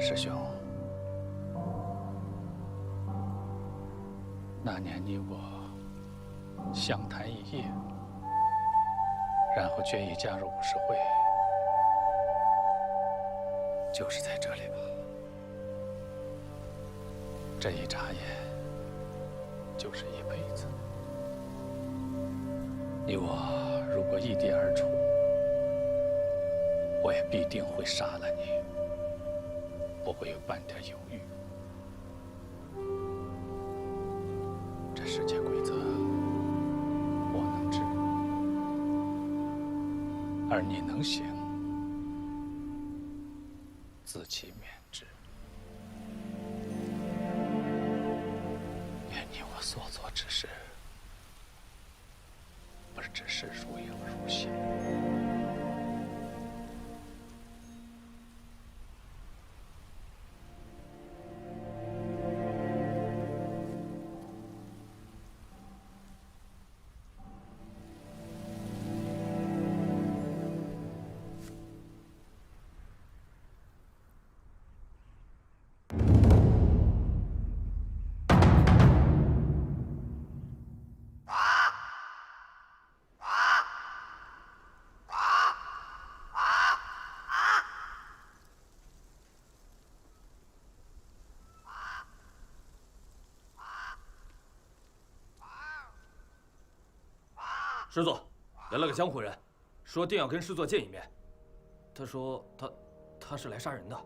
师兄，那年你我相谈一夜，然后决意加入武士会，就是在这里吧。这一眨眼，就是一辈子。你我如果异地而处，我也必定会杀了你，不会有半点犹豫。这世界规则我能知，而你能行，自其免之。愿你我所做之事，不是只是如影如形。师座，来了个江湖人，说定要跟师座见一面。他说他是来杀人的。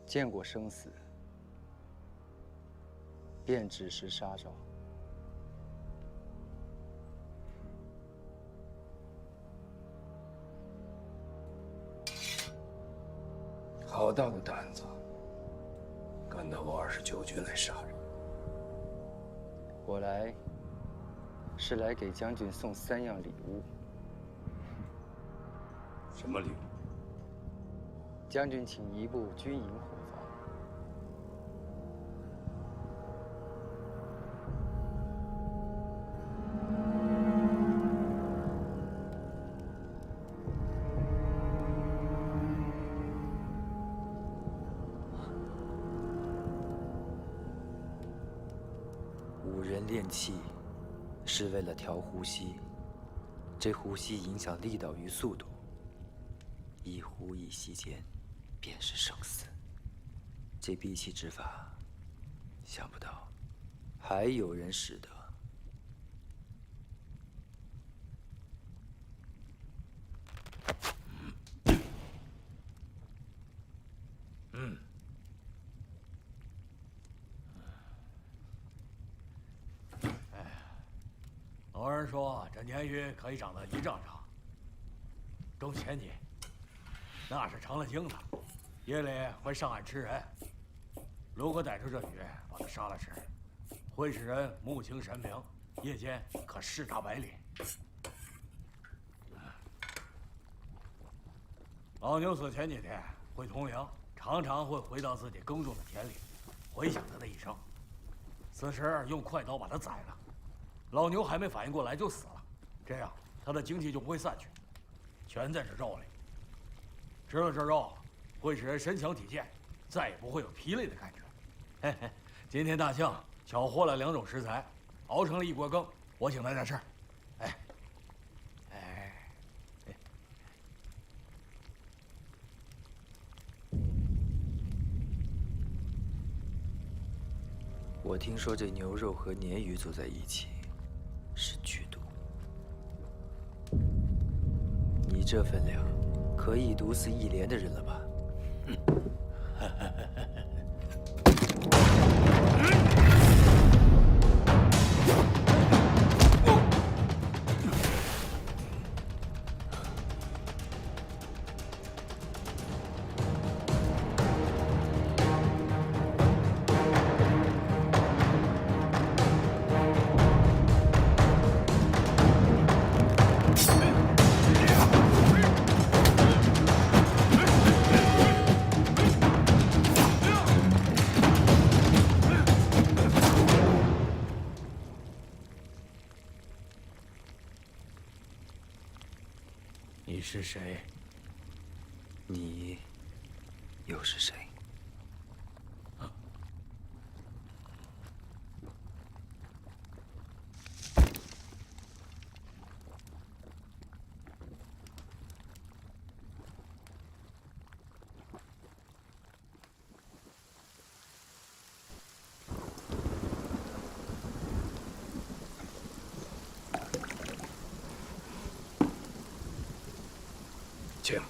见过生死，便只识杀招。好大的胆子，敢到我29军来杀人！我来是来给将军送3样礼物。什么礼物？将军请移步军营伙房。武人练气是为了调呼吸，这呼吸影响力道与速度，一呼一吸间便是生死。这闭气之法，想不到还有人使得。老人说这鲶鱼可以长到1丈长，中前几，那是成了精的，夜里会上岸吃人。如果逮住这鱼，把它杀了吃，会使人目清神明，夜间可视察百里。老牛死前几天会通灵，常常会回到自己耕种的田里，回想他的一生。此时用快刀把他宰了。老牛还没反应过来就死了，这样他的精气就不会散去，全在这肉里。吃了这肉，会使人身强体健，再也不会有疲累的感觉。嘿嘿，今天大庆巧获了2种食材，熬成了1锅羹，我请大家吃。哎，哎，哎，我听说这牛肉和鲶鱼做在一起是剧毒，你这分量可以毒死一连的人了吧？你又是谁？请。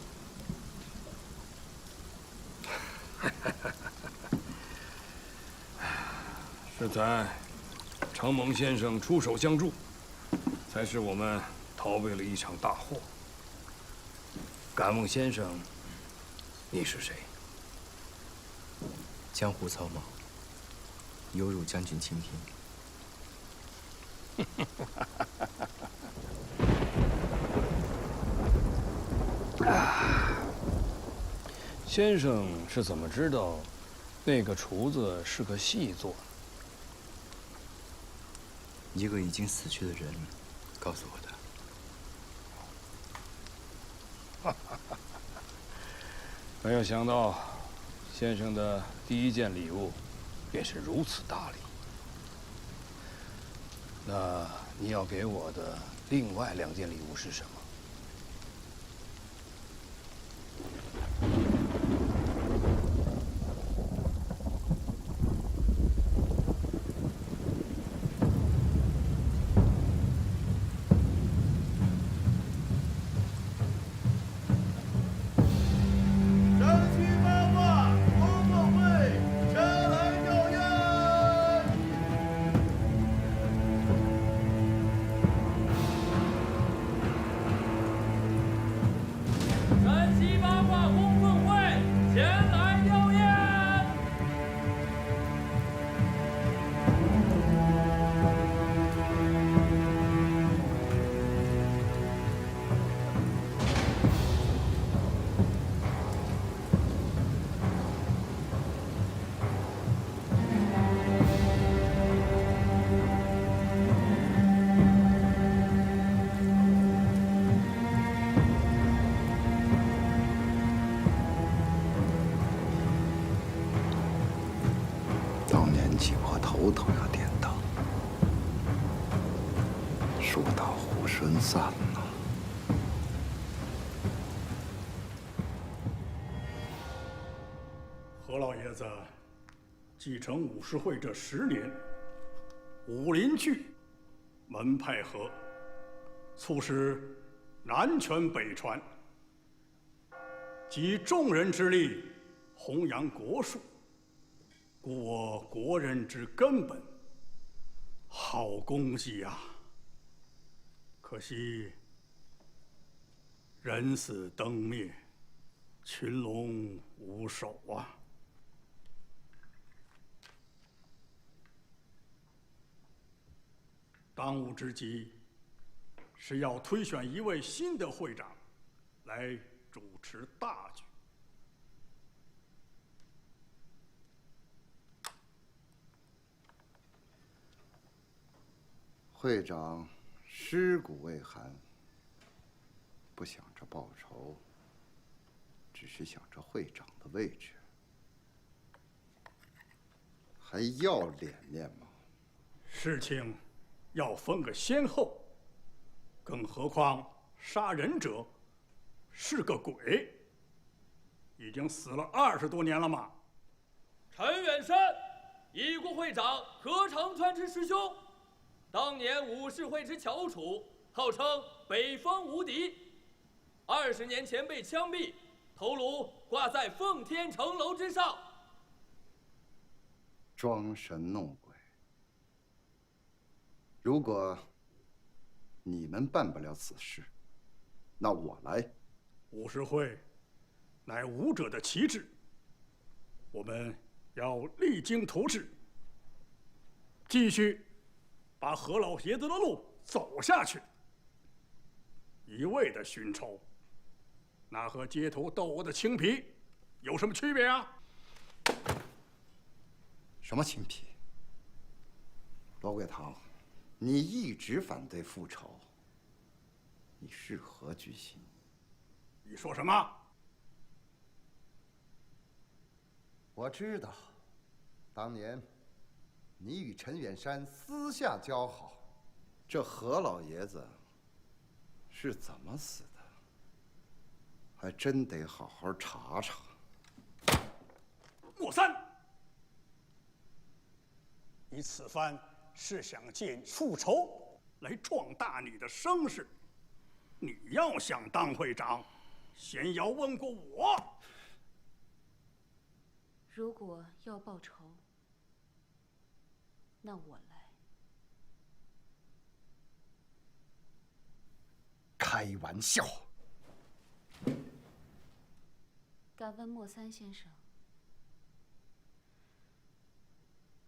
是在承蒙先生出手相助，才使我们逃避了一场大祸。敢问先生，你是谁？江湖草莽，有辱将军倾听。先生是怎么知道那个厨子是个细作呢？一个已经死去的人告诉我的。没有想到，先生的第一件礼物便是如此大礼。那你要给我的另外2件礼物是什么？头头要颠倒，树倒猢狲散呐。何老爷子继承武士会这10年，武林聚，门派合，促使南拳北传，集众人之力，弘扬国术，故我国人之根本。好功绩呀！可惜人死灯灭，群龙无首啊！当务之急是要推选一位新的会长，来主持大局。会长尸骨未寒，不想着报仇，只是想着会长的位置，还要脸面吗？事情要分个先后，更何况杀人者是个鬼，已经死了20多年了嘛。陈远山，已故会长何长川之师兄，当年武士会之翘楚，号称北方无敌。20年前被枪毙，头颅挂在奉天城楼之上。装神弄鬼。如果你们办不了此事，那我来。武士会乃武者的旗帜，我们要励精图治，继续把何老爷子的路走下去。一味的寻仇，那和街头斗殴的青皮有什么区别啊？什么青皮？罗贵堂，你一直反对复仇，你是何居心？你说什么？我知道，当年你与陈远山私下交好，这何老爷子是怎么死的，还真得好好查查。莫三，你此番是想借复仇来壮大你的声势。你要想当会长，先要问过我。如果要报仇，那我来。开玩笑。敢问莫三先生，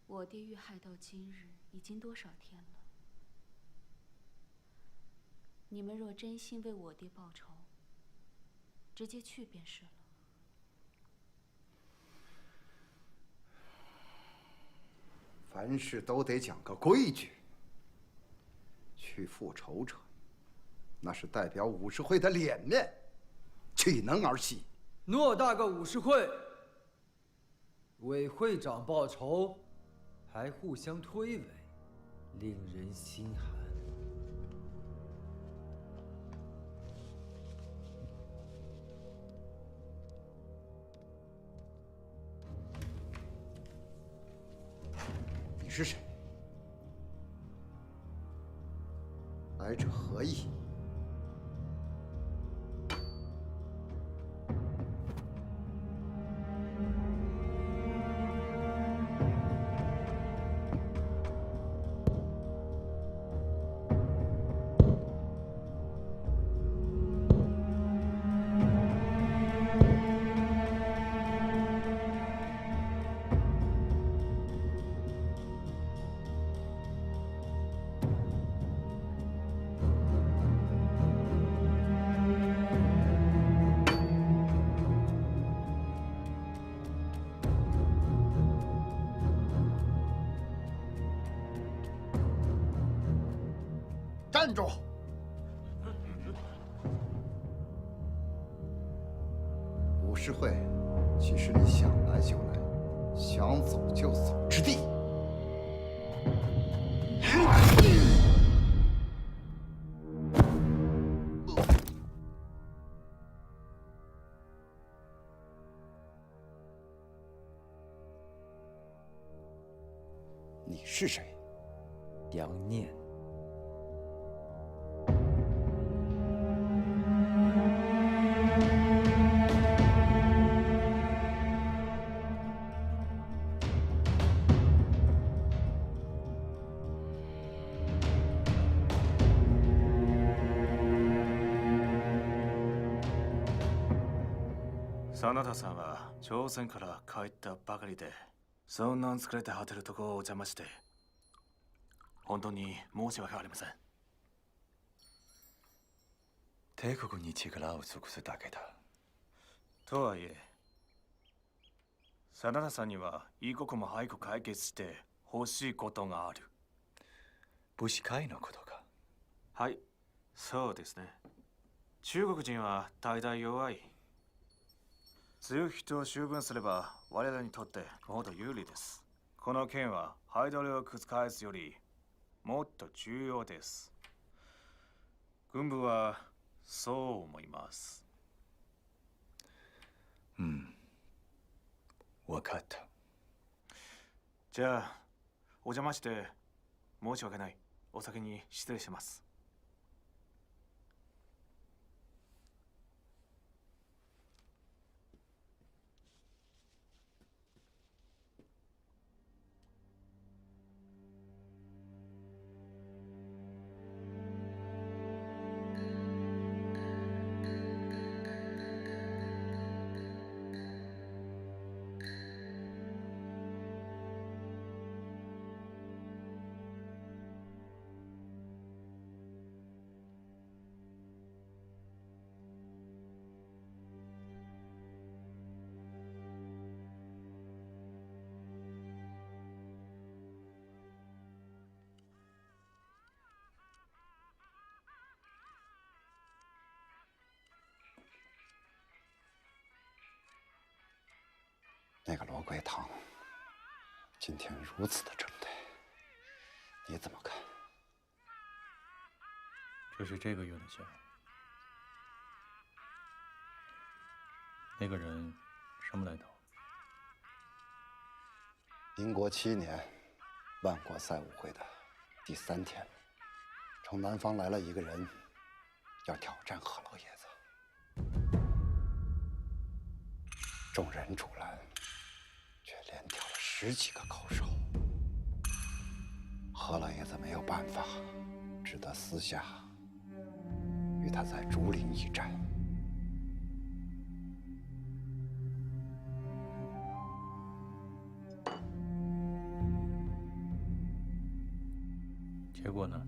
我爹遇害到今日已经多少天了？你们若真心为我爹报仇，直接去便是了。凡事都得讲个规矩。去复仇者，那是代表武士会的脸面，岂能儿戏？偌大个武士会，为会长报仇，还互相推诿，令人心寒。你是谁？来者何意？站住！武士会岂是你想来就来、想走就走之地？你是谁？杨念。真田さんは朝鮮から帰ったばかりで、そんなん疲れて果てるとこをお邪魔して、本当に申し訳ありません。帝国に力を尽くすだけだ。とはいえ、真田さんには一刻も早く解決して欲しいことがある。武士会のことか。はい、そうですね。中国人は大体弱い。強い人を修分すれば我らにとってもっと有利です。この件はハイドルを覆すよりもっと重要です。軍部はそう思います。うん。わかった。じゃあ、お邪魔して申し訳ない。お先に失礼します。那个罗贵堂今天如此的正对，你怎么看？这是这个月的钱。那个人什么来头？民国7年，万国赛舞会的第3天，从南方来了一个人，要挑战何老爷子。众人阻拦，却连挑了10几个口手。何老爷子没有办法，只得私下与他在竹林一战。结果呢？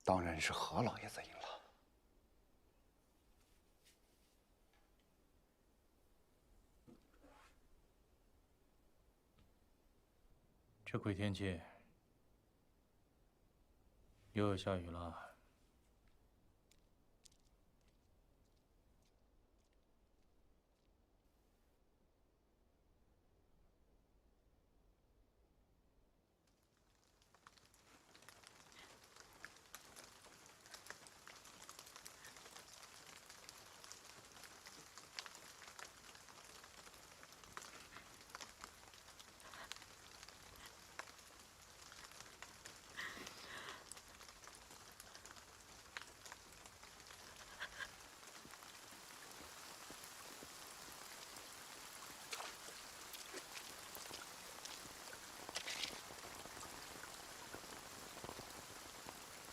当然是何老爷子赢了。这鬼天气，又要下雨了。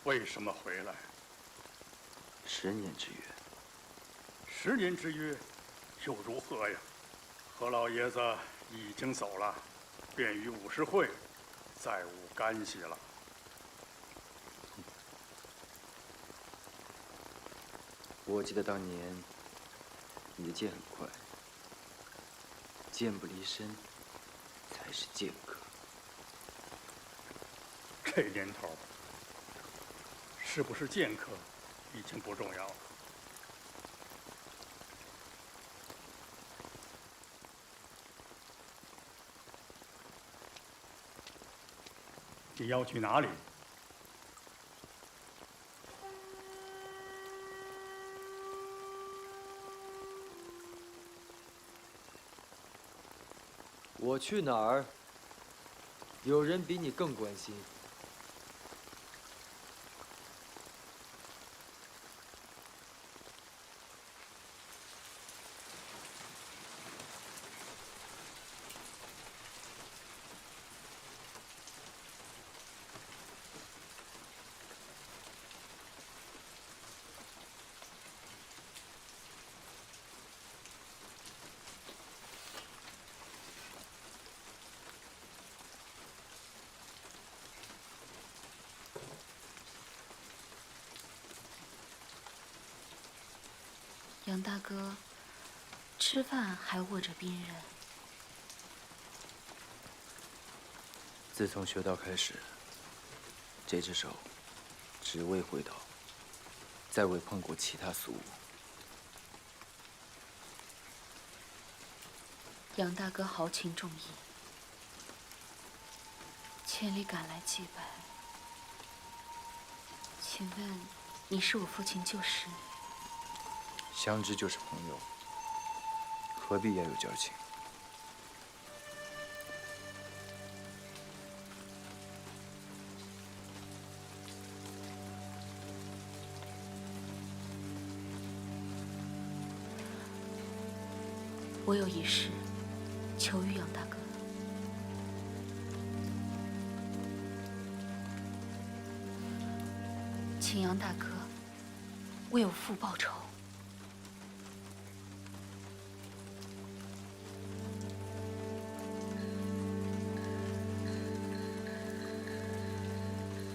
为什么回来？10年之约。10年之约，又如何呀？何老爷子已经走了，便于武士会再无干系了。我记得当年你的剑很快，剑不离身才是剑客。这年头，是不是剑客已经不重要了。你要去哪里？我去哪儿？有人比你更关心。杨大哥，吃饭还握着兵刃。自从学道开始，这只手只为挥刀，再未碰过其他俗物。杨大哥豪情重义，千里赶来祭拜。请问，你是我父亲旧识？相知就是朋友，何必要有交情？我有一事求于杨大哥，请杨大哥为我父报仇。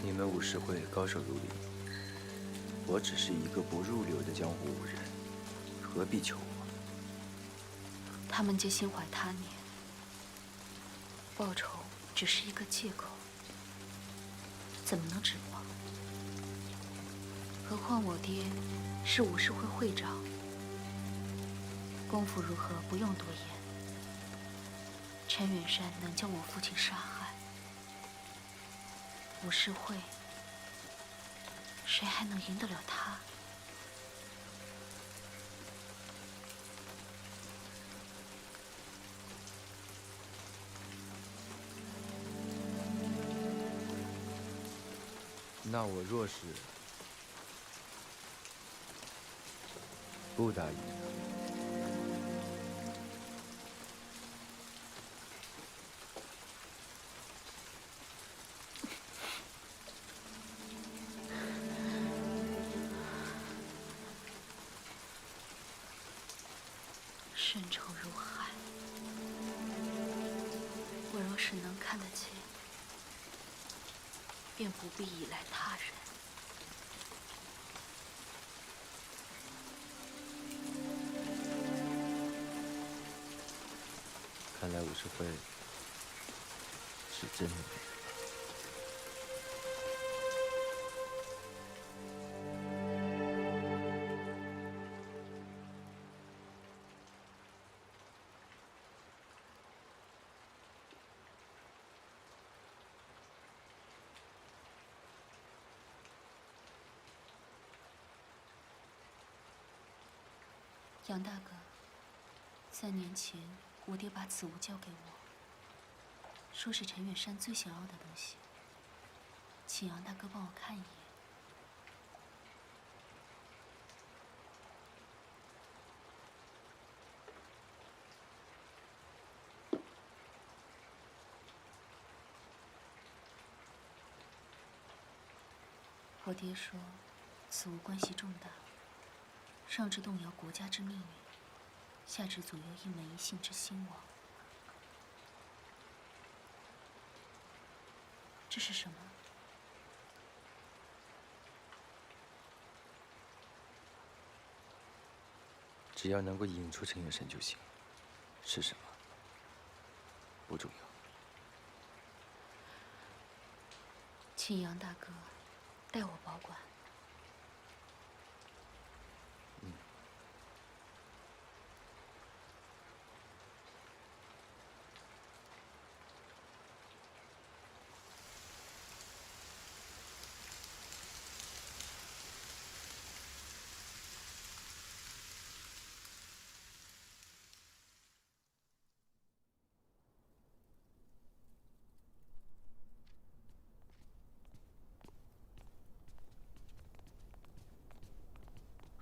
你们武士会高手如林，我只是一个不入流的江湖武人，何必求我？他们皆心怀他念，报仇只是一个借口，怎么能指望？何况我爹是武士会会长，功夫如何不用多言。陈远山能将我父亲杀害，武士会谁还能赢得了他？那我若是不答应呢？深仇如海，我若是能看得见，便不必依赖他人。看来武士会是真的没人。杨大哥，3年前我爹把此物交给我，说是陈远山最想要的东西，请杨大哥帮我看一眼。我爹说，此物关系重大。上至动摇国家之命运，下至左右一门一姓之兴亡。这是什么？只要能够引出陈远山就行，是什么不重要。请杨大哥代我保管。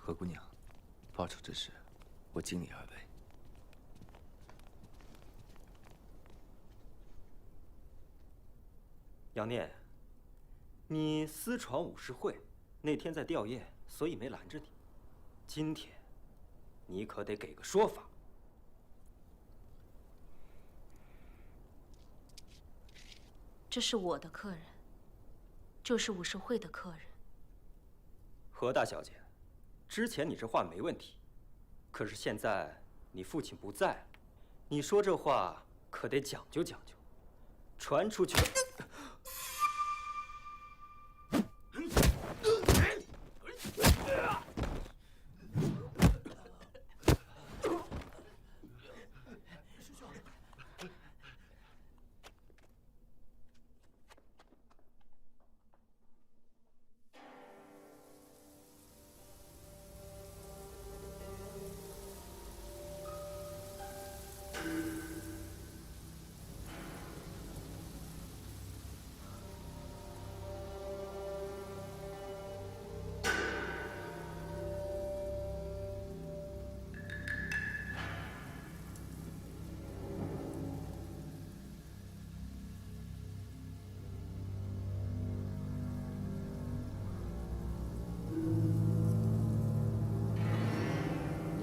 何姑娘，报仇之事，我尽力而为。杨念，你私闯武士会，那天在吊唁，所以没拦着你。今天，你可得给个说法。这是我的客人，就是武士会的客人。何大小姐，之前你这话没问题，可是现在你父亲不在，你说这话可得讲究讲究，传出去。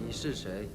你是谁？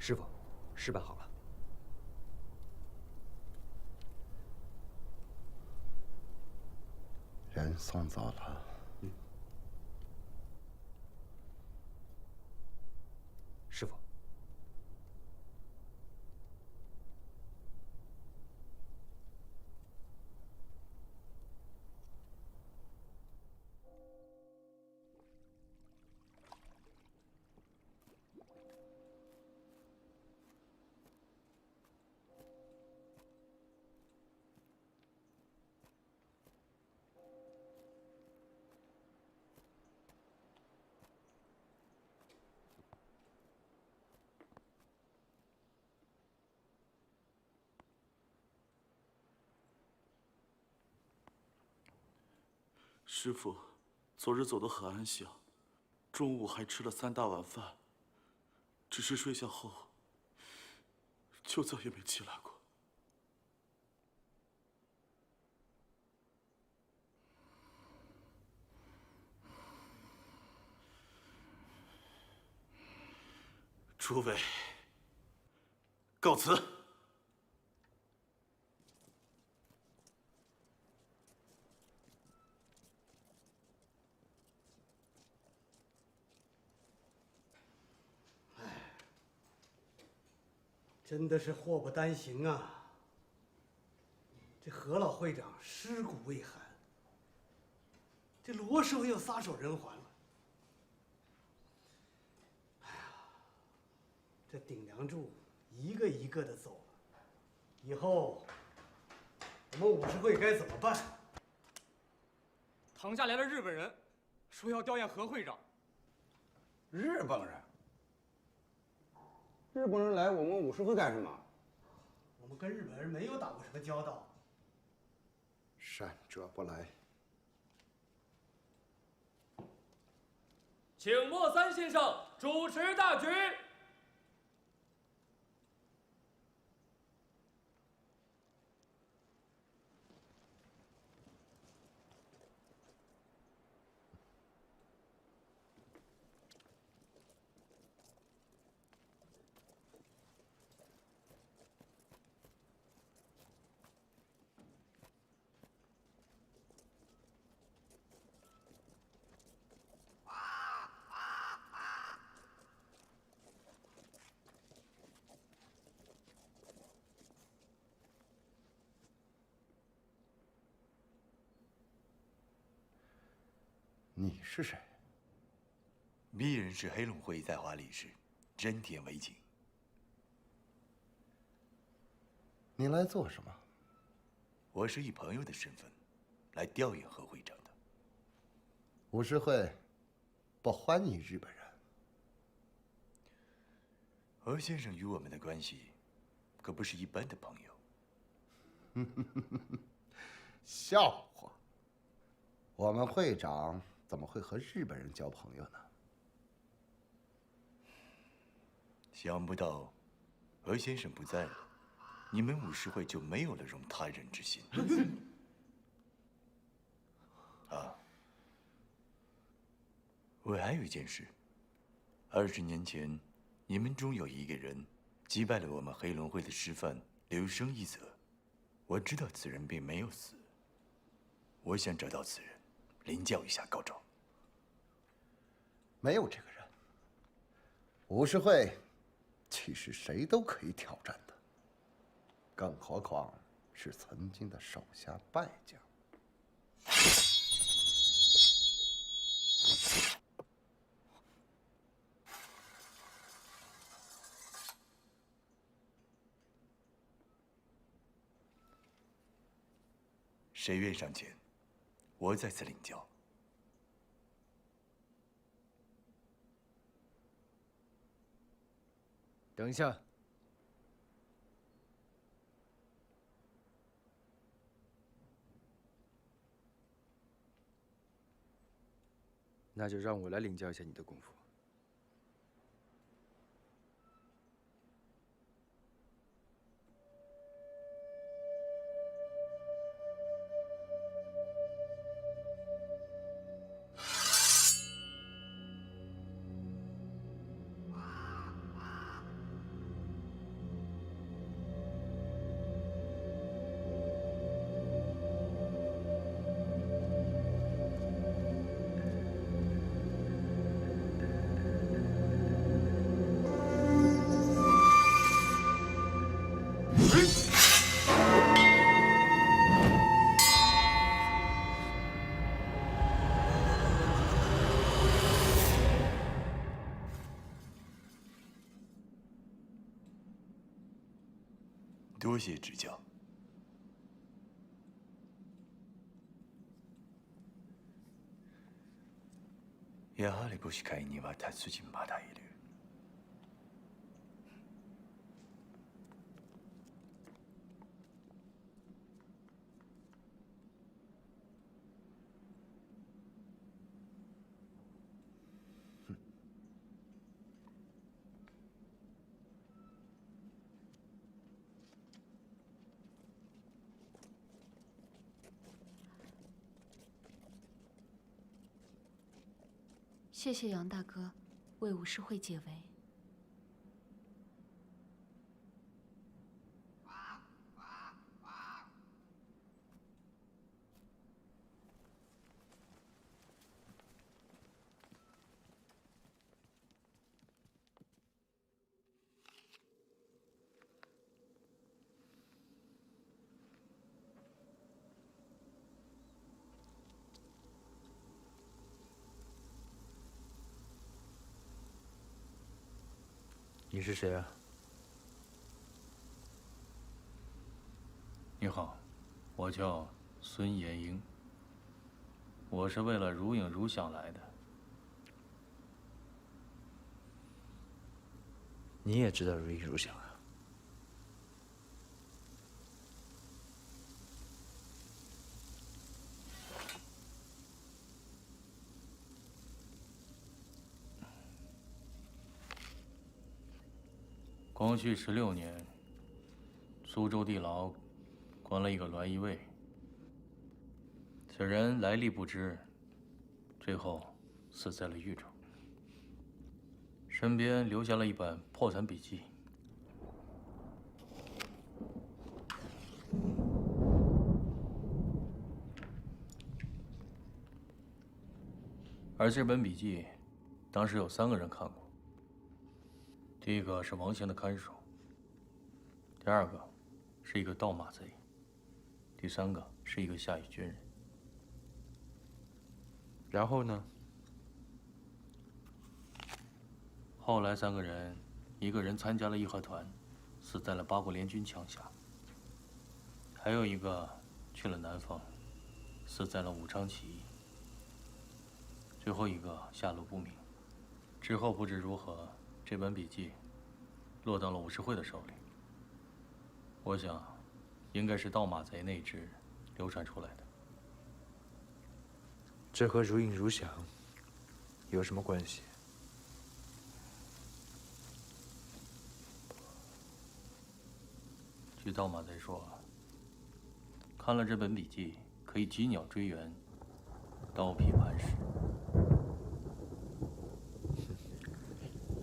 师傅，事办好了。人送走了。师傅。师傅，昨日走得很安详，中午还吃了3大碗饭，只是睡下后就再也没起来过。诸位，告辞。真的是祸不单行啊！这何老会长尸骨未寒，这罗师傅又撒手人寰了。哎呀，这顶梁柱一个一个的走了，以后我们武士会该怎么办？唐家来了日本人，说要吊唁何会长。日本人？日本人来我们武士会干什么？我们跟日本人没有打过什么交道。善者不来。请莫三先生主持大局。你是谁？鄙人是黑龙会在华理事真田为景。你来做什么？我是以朋友的身份来吊唁何会长的。武士会不欢迎日本人。何先生与我们的关系可不是一般的朋友。笑话！我们会长怎么会和日本人交朋友呢？想不到，何先生不在了，你们武士会就没有了容他人之心。啊，我还有一件事，20年前，你们中有一个人击败了我们黑龙会的师范刘生一泽，我知道此人并没有死。我想找到此人，领教一下高招。没有这个人。武士会其实谁都可以挑战的，更何况是曾经的手下败将。谁愿上前，我在此领教。等一下，那就让我来领教一下你的功夫。多谢指教。やはり母子会には達人まだいる。谢谢杨大哥为武士会解围。你是谁啊？你好，我叫孙延英。我是为了如影如想来的。你也知道如影如想啊？光绪16年，苏州地牢关了一个栾仪卫，此人来历不知，最后死在了狱中，身边留下了一本破残笔记。而这本笔记，当时有3个人看过。第一个是王贤的看守，第二个是一个盗马贼，第3个是一个下狱军人。然后呢？后来3个人，一个人参加了义和团，死在了八国联军枪下；还有一个去了南方，死在了武昌起义；最后一个下落不明。之后不知如何，这本笔记落到了武士会的手里。我想，应该是盗马贼那支流传出来的。这和如影如想有什么关系？据盗马贼说，看了这本笔记，可以击鸟追源，刀劈磐石。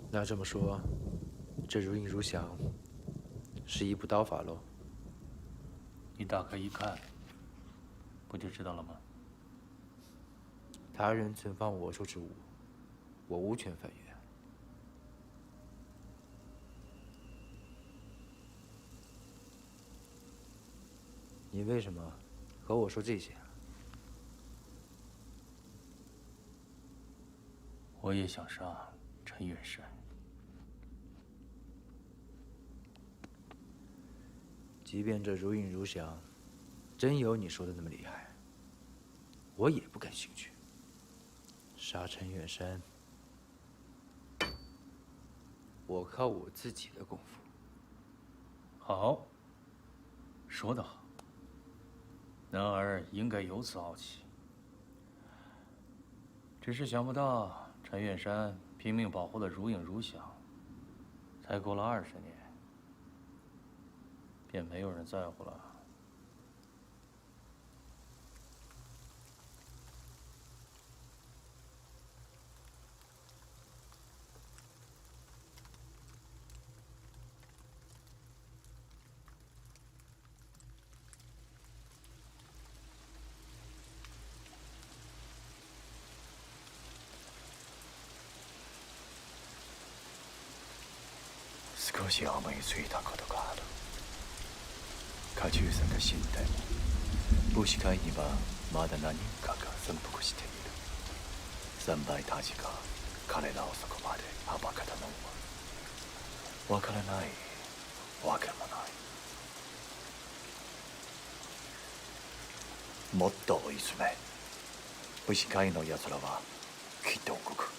那这么说，这如影如想是一部刀法喽？你打开一看，不就知道了吗？他人存放我处之物，我无权翻阅。你为什么和我说这些？我也想杀陈远山。即便这如影如想真有你说的那么厉害，我也不感兴趣。杀陈远山，我靠我自己的功夫。好，说得好。男儿应该有此傲气。只是想不到陈远山拼命保护的如影如想，才过了20年，便没有人在乎了。少し思いついたことがある。家中さんが死んでも、武士会にはまだ何人かが潜伏している。先輩たちが彼らをそこまで暴けたのは、わからないわけもない。もっと追い詰め、武士会の奴らはきっと動く。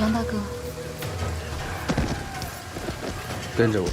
杨大哥，跟着我。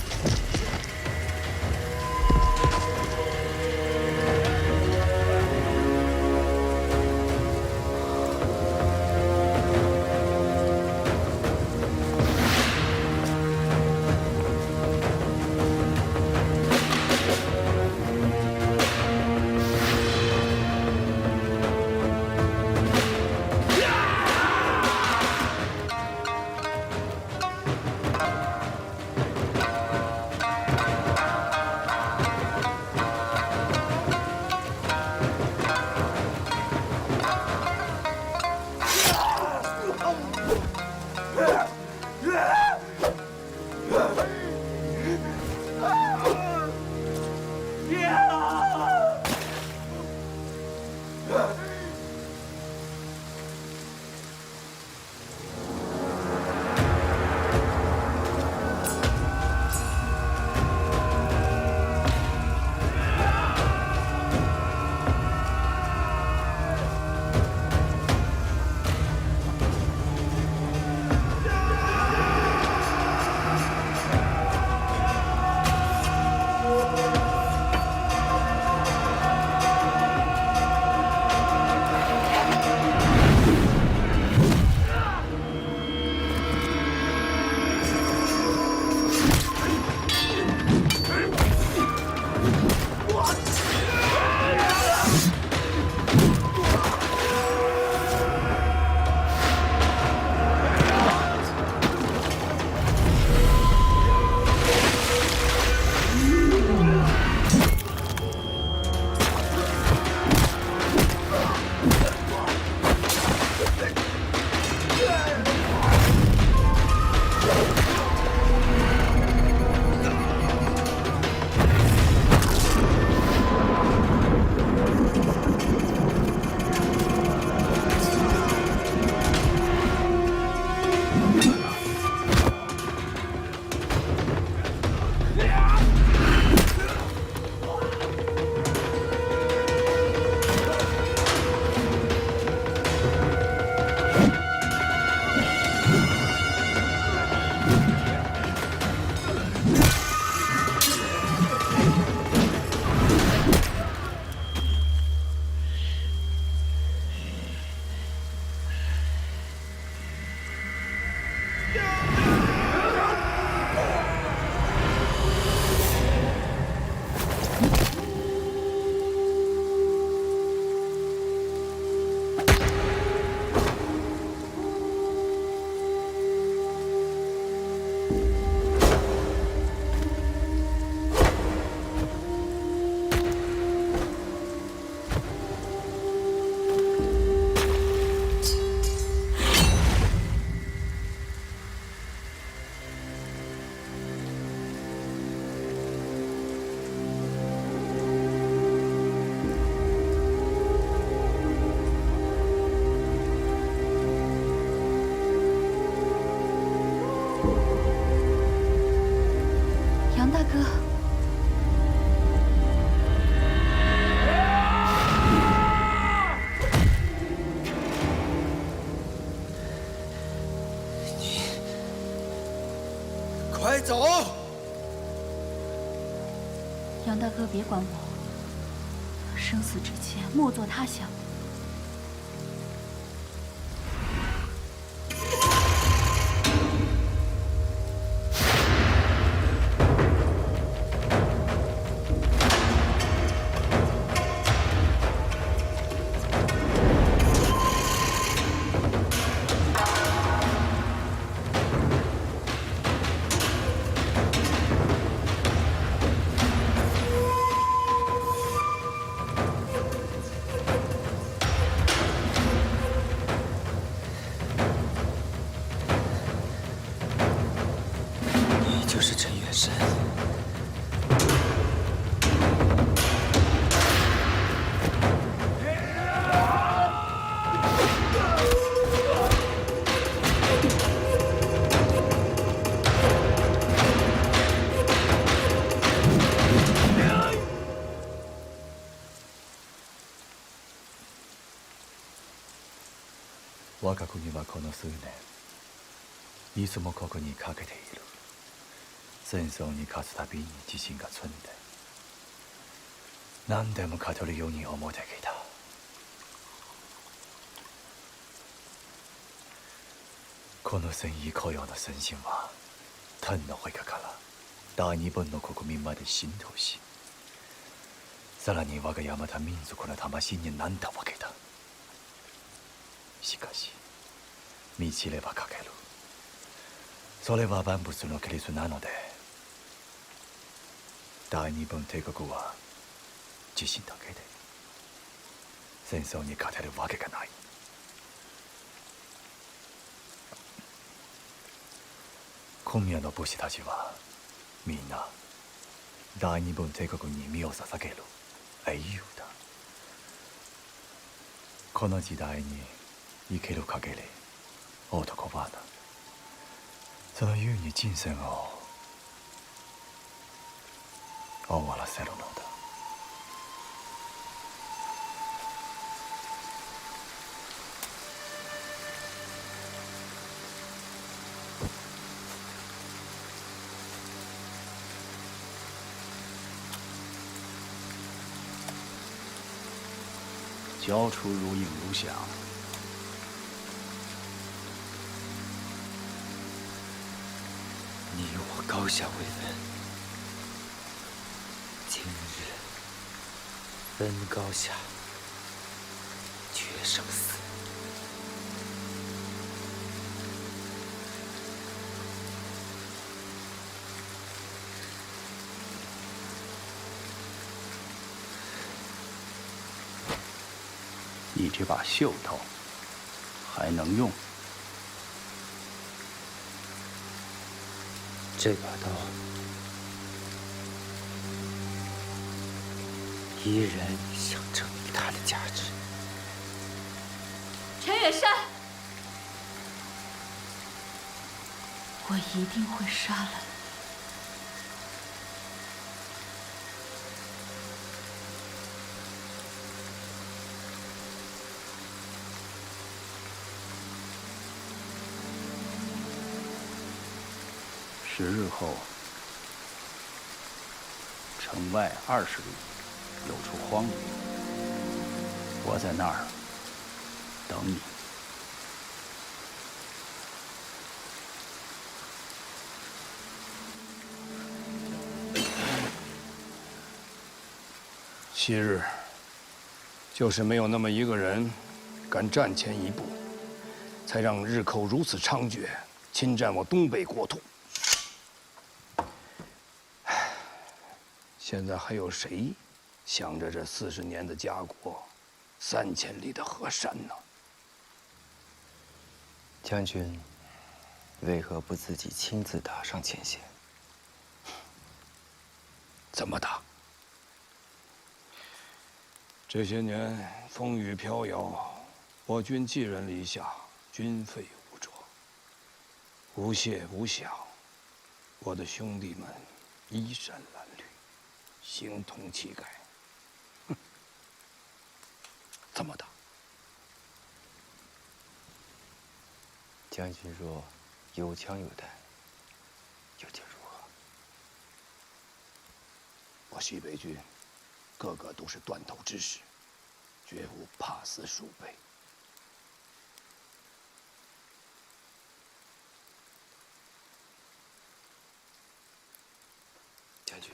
别管我，生死之间莫作他想。就是陈远山。我が国はこの数年、いつもここにかけている。戦争に勝つたびに自信がつんで、何でも勝てるように思ってきた。この戦意高揚の戦心は、天の陛下から大日本の国民まで浸透し、さらに我が山田民族の魂になったわけだ。しかし、見知れば欠ける。それは万物の規律なので、大日本帝国は自信だけで戦争に勝てるわけがない。今夜の武士たちはみんな大日本帝国に身を捧げる英雄だ。この時代に生きる限り男はな、その優に人生を終わらせるのだ。交出如影如响。你与我高下为文，今日分高下，决生死。你这把袖头还能用？这把刀依然想证明它的价值。陈远山，我一定会杀了你。10日后，城外20里有处荒野，我在那儿等你。昔日，就是没有那么一个人敢站前一步，才让日寇如此猖獗，侵占我东北国土。现在还有谁想着这40年的家国，3000里的河山呢？将军为何不自己亲自打上前线？怎么打？这些年风雨飘摇，我军寄人篱下，军费无着，无懈无想，我的兄弟们衣衫褴褛，形同乞丐。哼，怎么打？将军若有枪有弹，又将如何？我西北军个个都是断头之士，绝无怕死数辈。将军，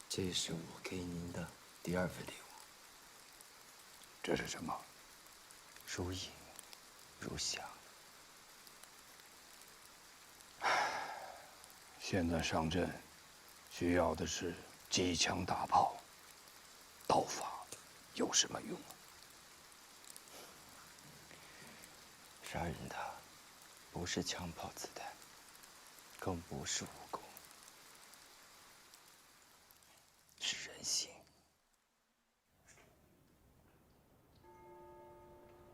这是我给您的第二份礼物。这是什么？如影如响。现在上阵，需要的是机枪大炮，刀法有什么用？杀人的不是枪炮子弹，更不是武功，是人性。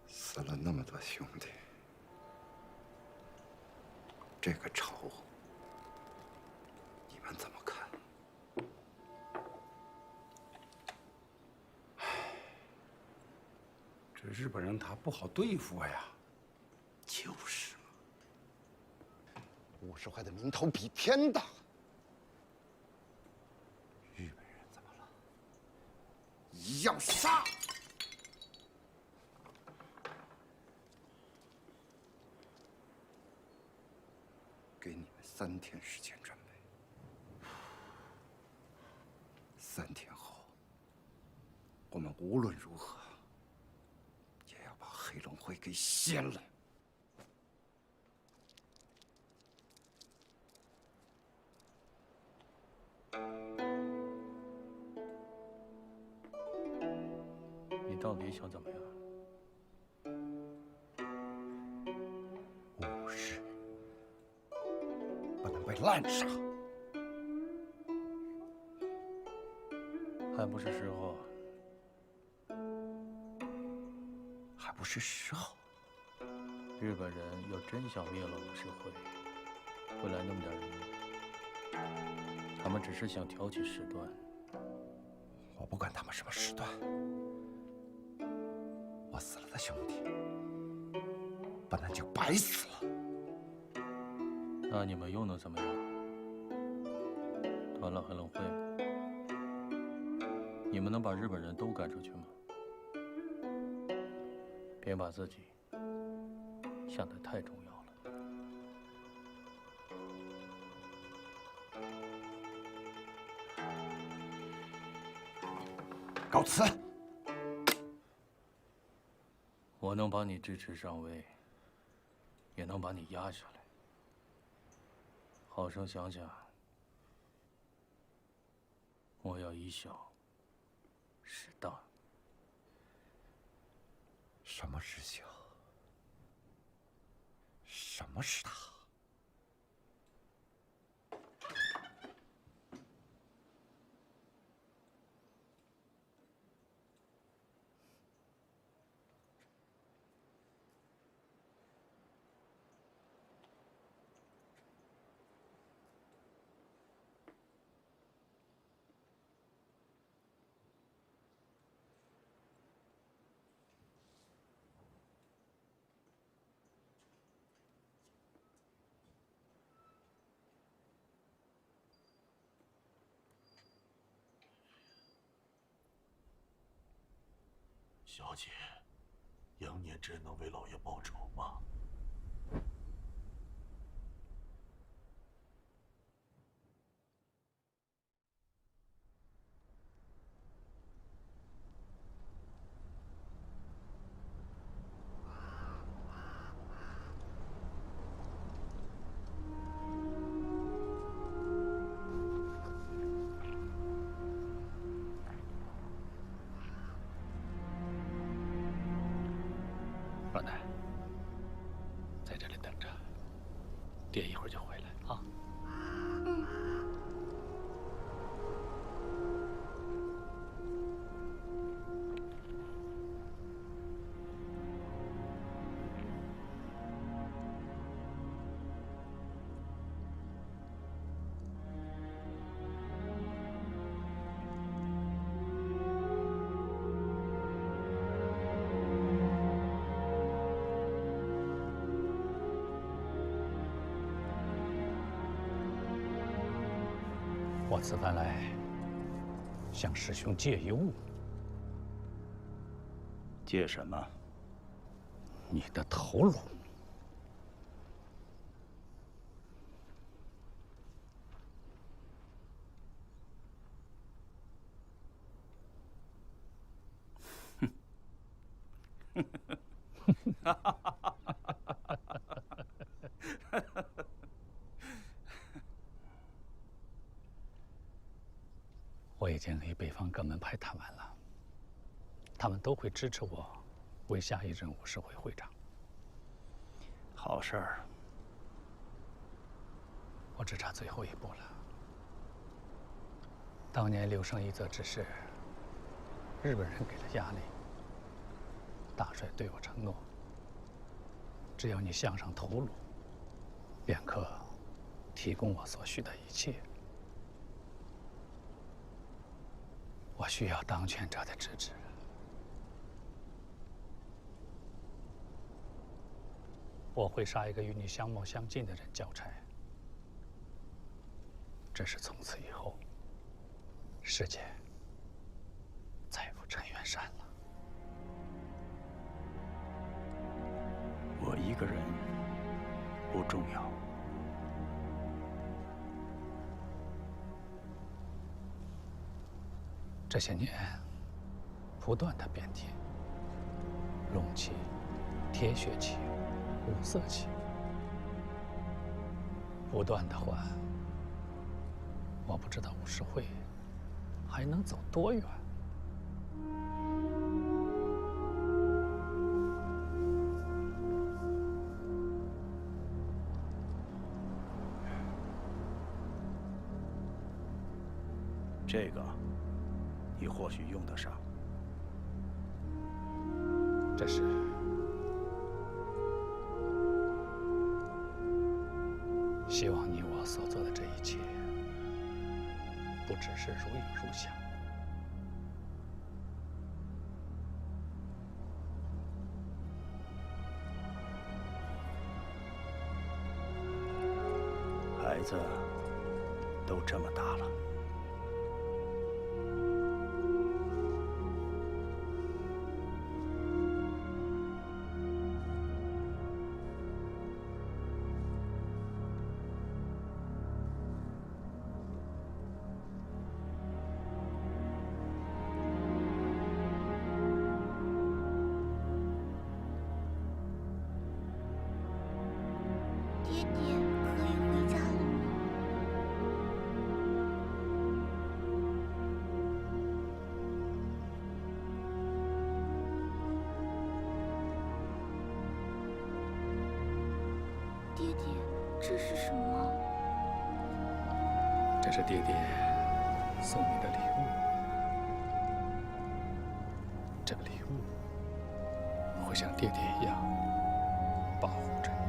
死了那么多兄弟，这个仇，你们怎么看？这日本人他不好对付呀。就是嘛，武士会的名头比天大。日本人怎么了？一样杀！给你们3天时间准备。3天后，我们无论如何也要把黑龙会给掀了。你到底想怎么样？武士不能被滥杀，还不是时候。还不是时候。日本人要真想灭了武士会，会来那么点人？他们只是想挑起事端。我不管他们什么事端，我死了的兄弟不能就白死了。那你们又能怎么样？断了黑龙会，你们能把日本人都赶出去吗？别把自己想得太重要了。告辞。我能把你支持上位，也能把你压下来。好生想想，我要以小失大。什么是小？什么是大？小姐，杨年真能为老爷报仇吗？老奶，在这里等着，爹一会儿就回来啊。我此番来，向师兄借一物。借什么？你的头颅。我已经与北方各门派谈完了，他们都会支持我为下一任武士会会长。好事儿。我只差最后一步了。当年柳生一则之事，日本人给了压力，大帅对我承诺，只要你向上头颅，便可提供我所需的一切。我需要当权者的支持。我会杀一个与你相貌相近的人交差。只是从此以后，世界再无陈元山了。我一个人不重要。这些年，不断的变天，龙气、铁血气、五色气，不断的换。我不知道武士会还能走多远。这个，你或许用得上。这是希望你我所做的这一切，不只是如影如相。孩子都这么大了。爹爹，可以回家了吗？爹爹，这是什么？这是爹爹送你的礼物。这个礼物会像爹爹一样保护着你。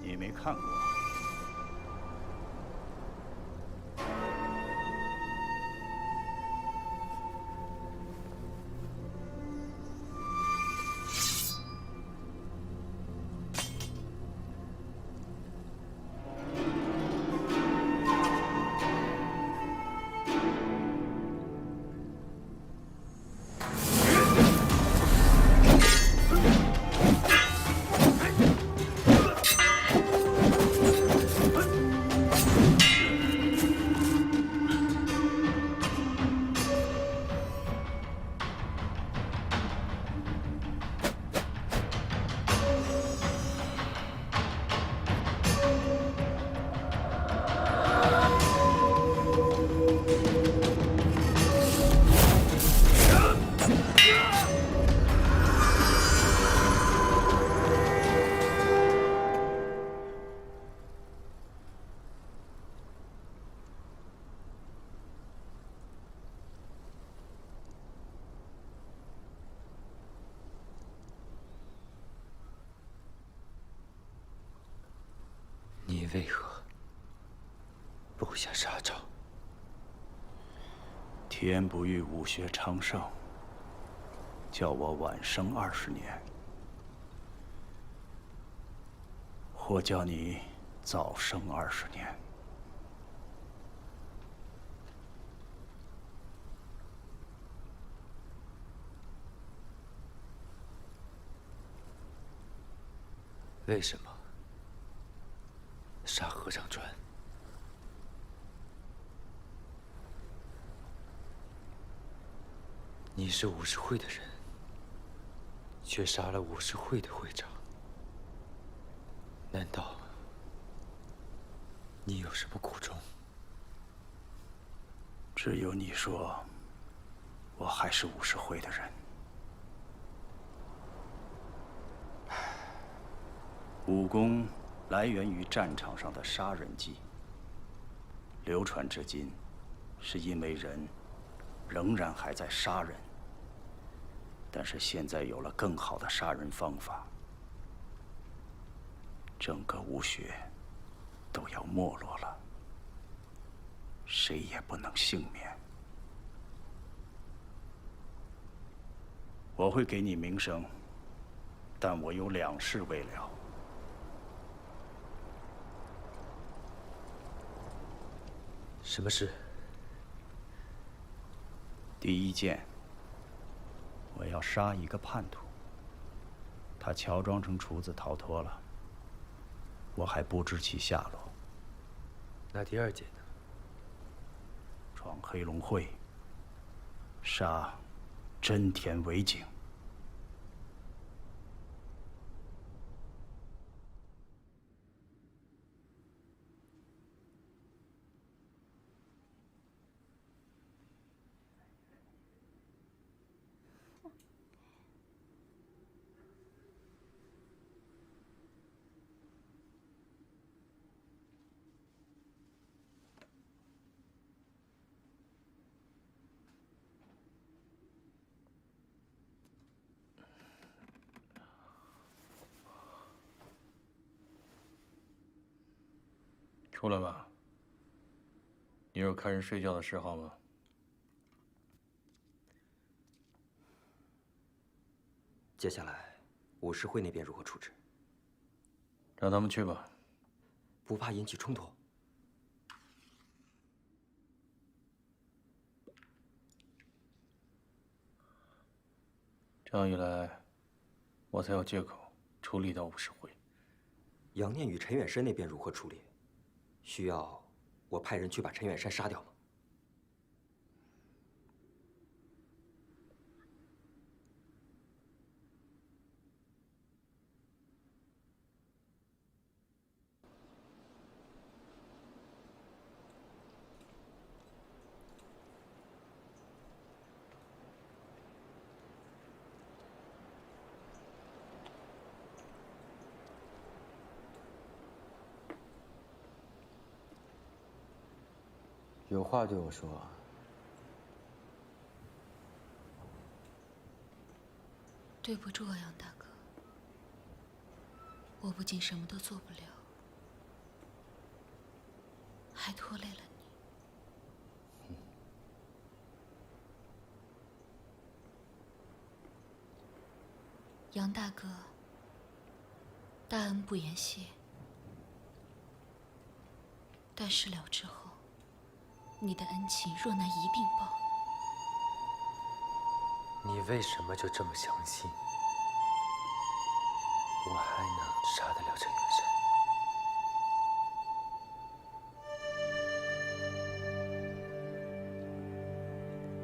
你没看过？为何不下杀招？天不欲武学昌盛，叫我晚生20年，或叫你早生20年。为什么杀合掌传？你是武士会的人，却杀了武士会的会长，难道你有什么苦衷？只有你说，我还是武士会的人。武功来源于战场上的杀人技，流传至今，是因为人仍然还在杀人。但是现在有了更好的杀人方法，整个武学都要没落了，谁也不能幸免。我会给你名声，但我有2事未了。什么事？第一件，我要杀一个叛徒。他乔装成厨子逃脱了，我还不知其下落。那第2件呢？闯黑龙会，杀真田为景。出来吧。你有看人睡觉的嗜好吗？接下来，武士会那边如何处置？让他们去吧。不怕引起冲突？这样一来，我才有借口处理到武士会。杨念与陈远山那边如何处理？需要我派人去把陈远山杀掉吗？有话对我说。对不住啊，杨大哥，我不仅什么都做不了，还拖累了你。杨大哥，大恩不言谢，但事了之后，你的恩情若难一并报，你为什么就这么相信我还能杀得了陈远山？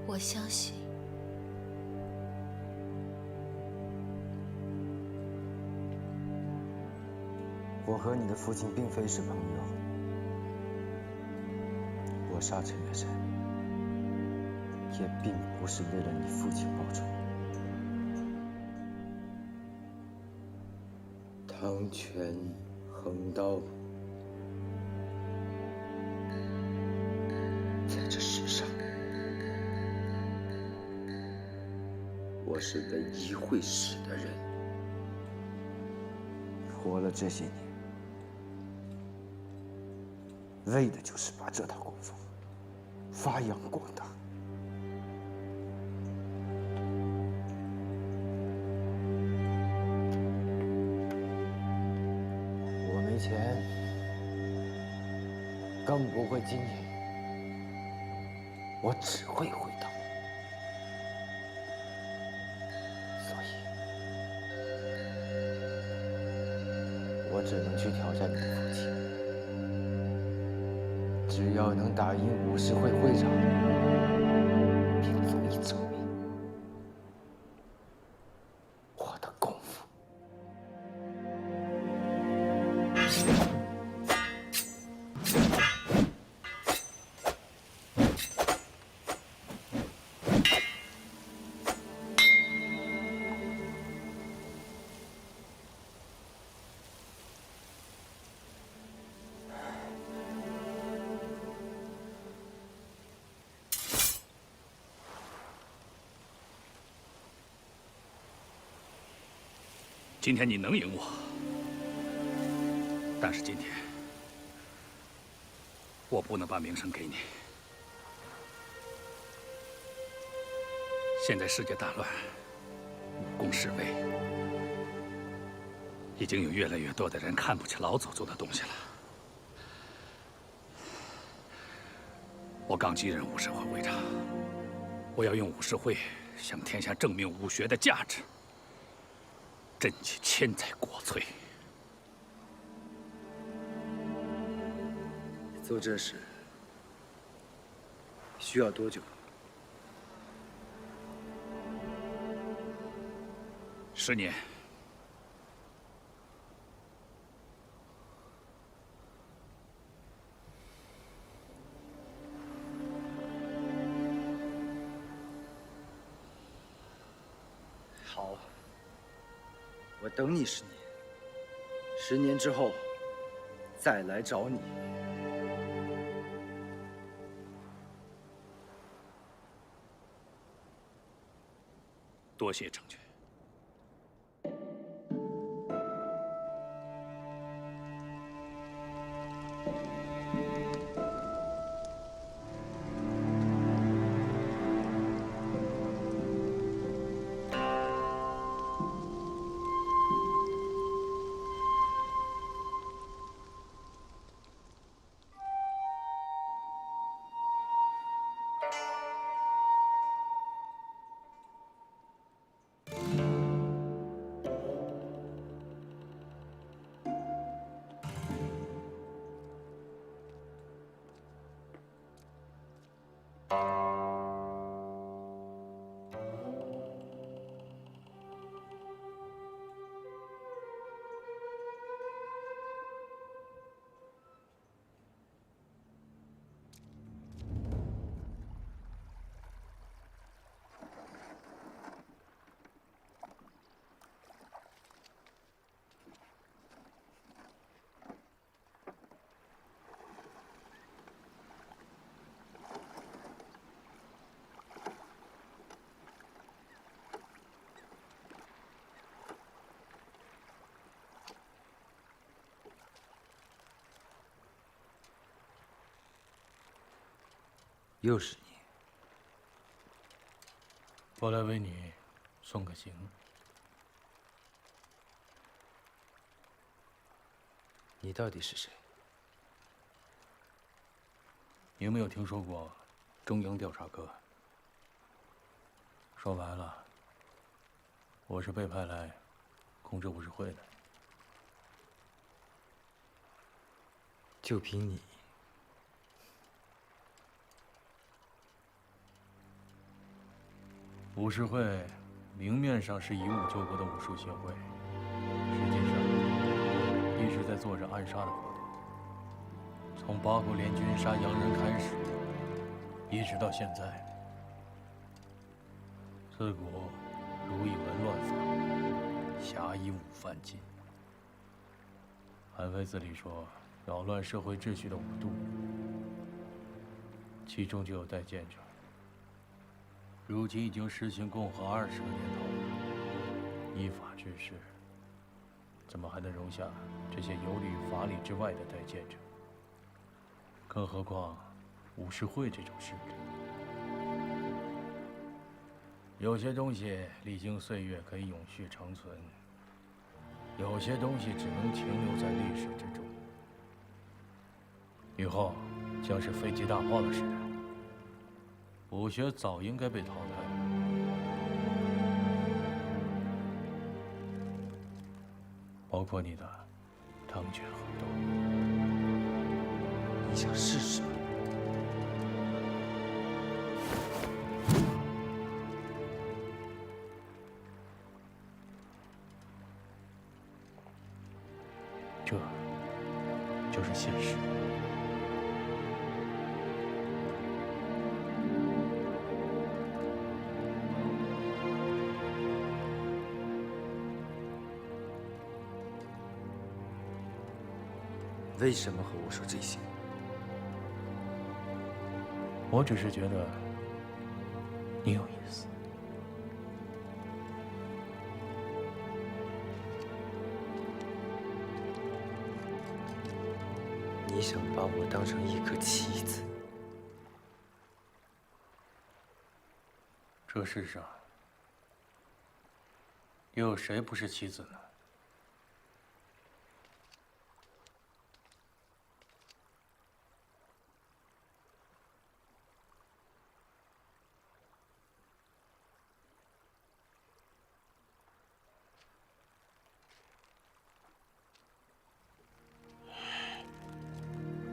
我相信，我和你的父亲并非是朋友。我杀陈远山，也并不是为了你父亲报仇。汤泉横刀，在这世上，我是唯一会死的人。活了这些年，为的就是把这套功夫发扬光大。我没钱，更不会经营，我只会会道。所以，我只能去挑战你的父亲。只要能打赢武士会会长，并足以证明我的功夫。今天你能赢我，但是今天我不能把名声给你。现在世界大乱，武功式微，已经有越来越多的人看不起老祖宗的东西了。我刚继任武士会会长，我要用武士会向天下证明武学的价值。振起千载国粹。做这事需要多久？10年。好。我等你10年，10年之后再来找你。多谢成全。又是你。我来为你送个行。你到底是谁？你有没有听说过中央调查科？说白了，我是被派来控制武士会的。就凭你？武士会明面上是以武救国的武术协会，实际上一直在做着暗杀的活动。从八国联军杀洋人开始，一直到现在，自古儒以文乱法，侠以武犯禁。韩非子里说，扰乱社会秩序的5度，其中就有戴剑者。如今已经实行共和20个年头了，依法治世，怎么还能容下这些游离于法理之外的戴剑者？更何况武士会这种势力。有些东西历经岁月可以永续长存，有些东西只能停留在历史之中。以后将是飞机大炮的时代，武学早应该被淘汰了。包括你的汤拳合斗。你想试试？这就是现实。为什么和我说这些？我只是觉得你有意思。你想把我当成一颗棋子？这世上又有谁不是棋子呢？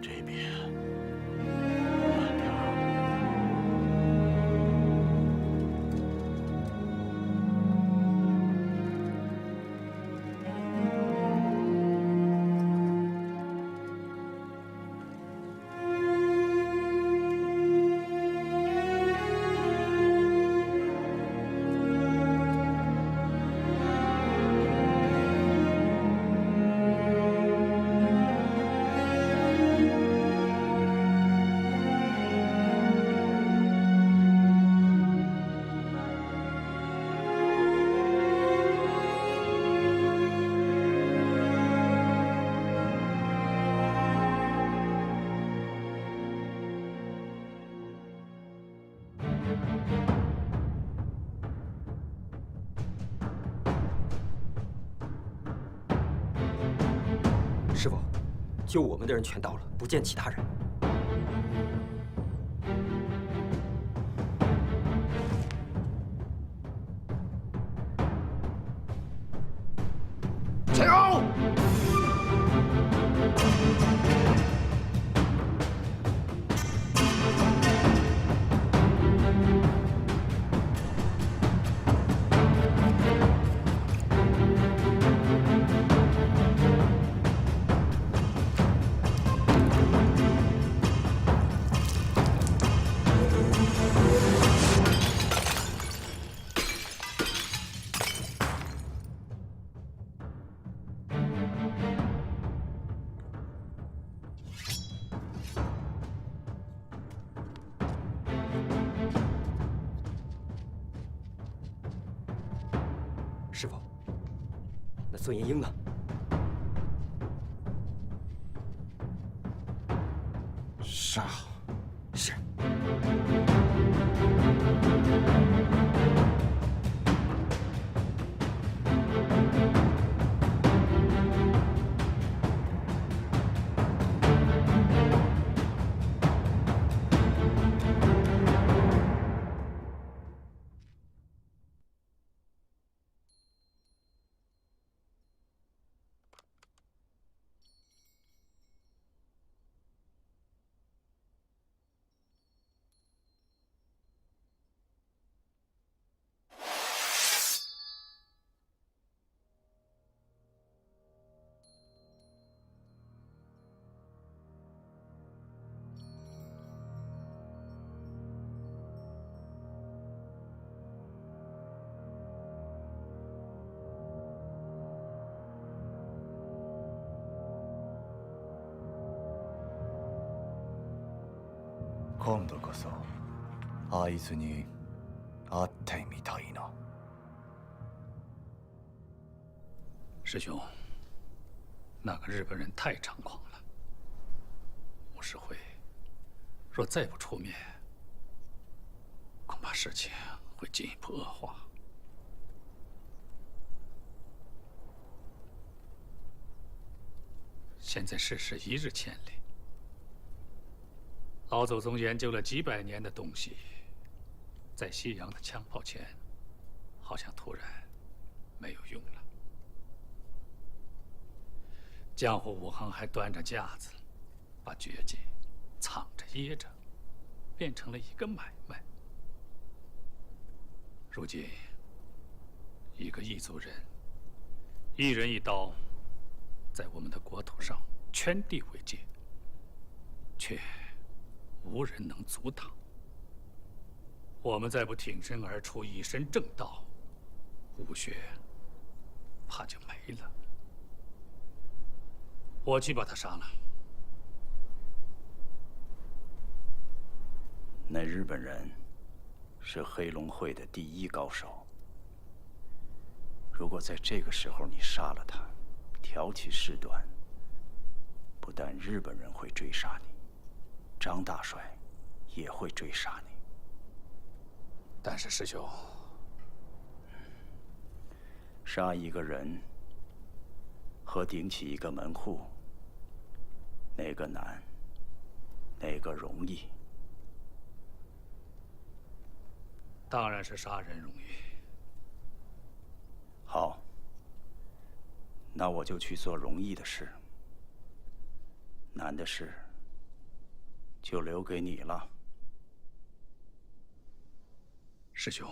这边。师傅，救我们的人全到了，不见其他人。陈欧！师傅，那孙银英呢？杀！是。今度こそあいつに会ってみたいな。师兄，那个日本人太猖狂了。武士会若再不出面，恐怕事情会进一步恶化。现在世事一日千里，老祖宗研究了几百年的东西，在西洋的枪炮前，好像突然没有用了。江湖武行还端着架子，把绝技藏着掖着，变成了一个买卖。如今，一个异族人，一人一刀，在我们的国土上圈地为界，却无人能阻挡。我们再不挺身而出，以身正道，武学怕就没了。我去把他杀了。那日本人是黑龙会的第一高手。如果在这个时候你杀了他，挑起事端，不但日本人会追杀你，张大帅也会追杀你。但是师兄，杀一个人和顶起一个门户，哪个难，哪个容易？当然是杀人容易。好，那我就去做容易的事，难的事就留给你了。师兄，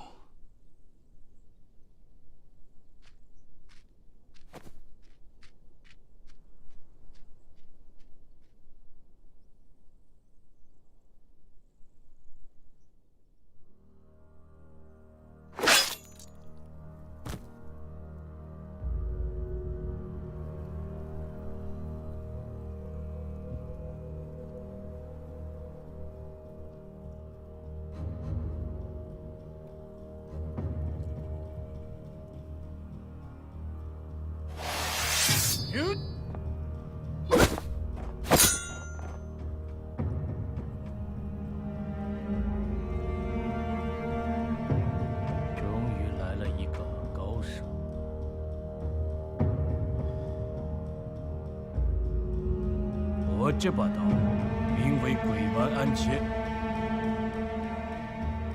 终于来了一个高手。我这把刀名为鬼丸安切，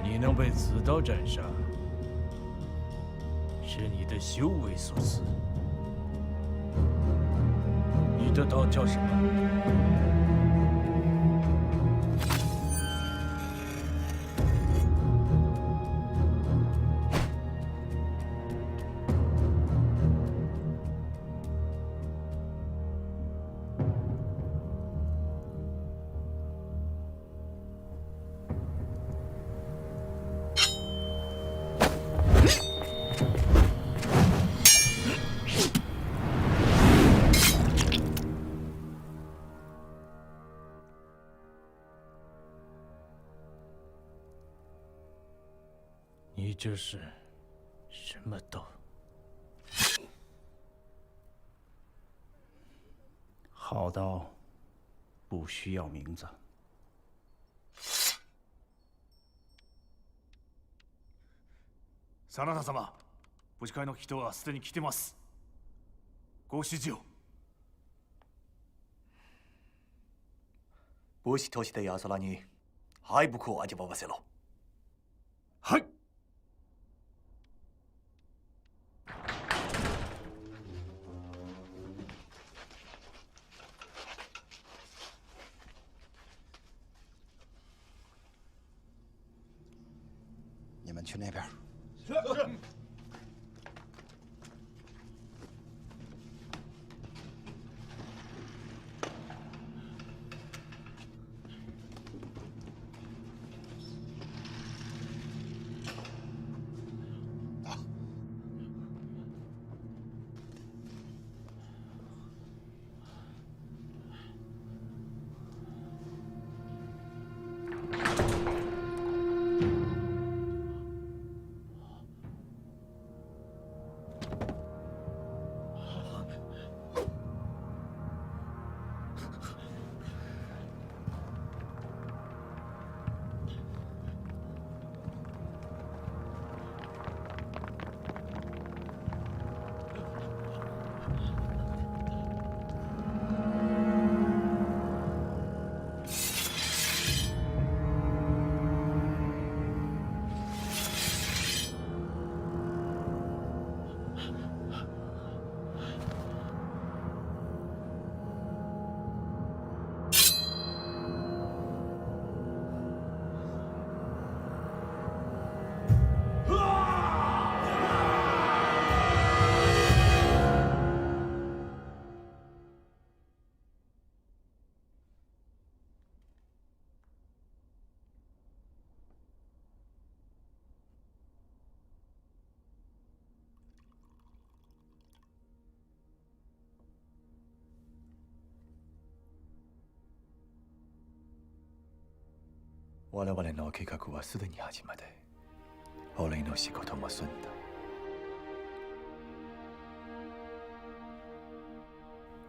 你能被此刀斩杀，是你的修为所赐。你的刀叫什么？你这是什么刀？好刀不需要名字。真田様、母子会の人はすでに来てます。ご指示を。母子としてやつらに敗北を味わわせろ。はい。你们去那边。是。我々の計画はすでに始まり、俺の仕事も済んだ。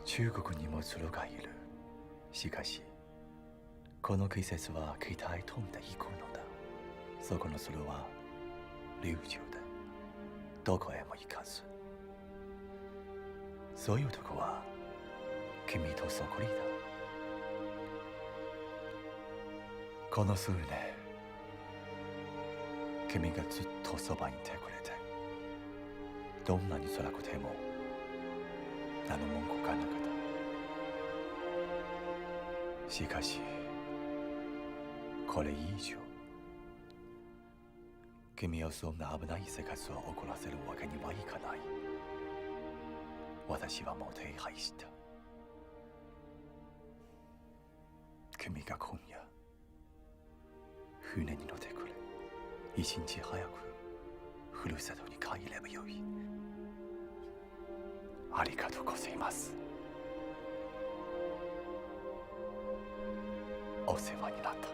中国にも鶴がいる。しかし、この季節は北へ飛んでいくのだ。そこの鶴は流暢で、どこへも行かず。そういうとこは君とそっくりだ。この数年、君がずっとそばにいてくれて、どんなに辛くても何の文句がなかった。しかし、これ以上、君をそんな危ない生活を送らせるわけにはいかない。私はもう手配した。君が今夜、船に乗ってくれ。一日早くふるさとに帰ればよい。ありがとうございます。お世話になった。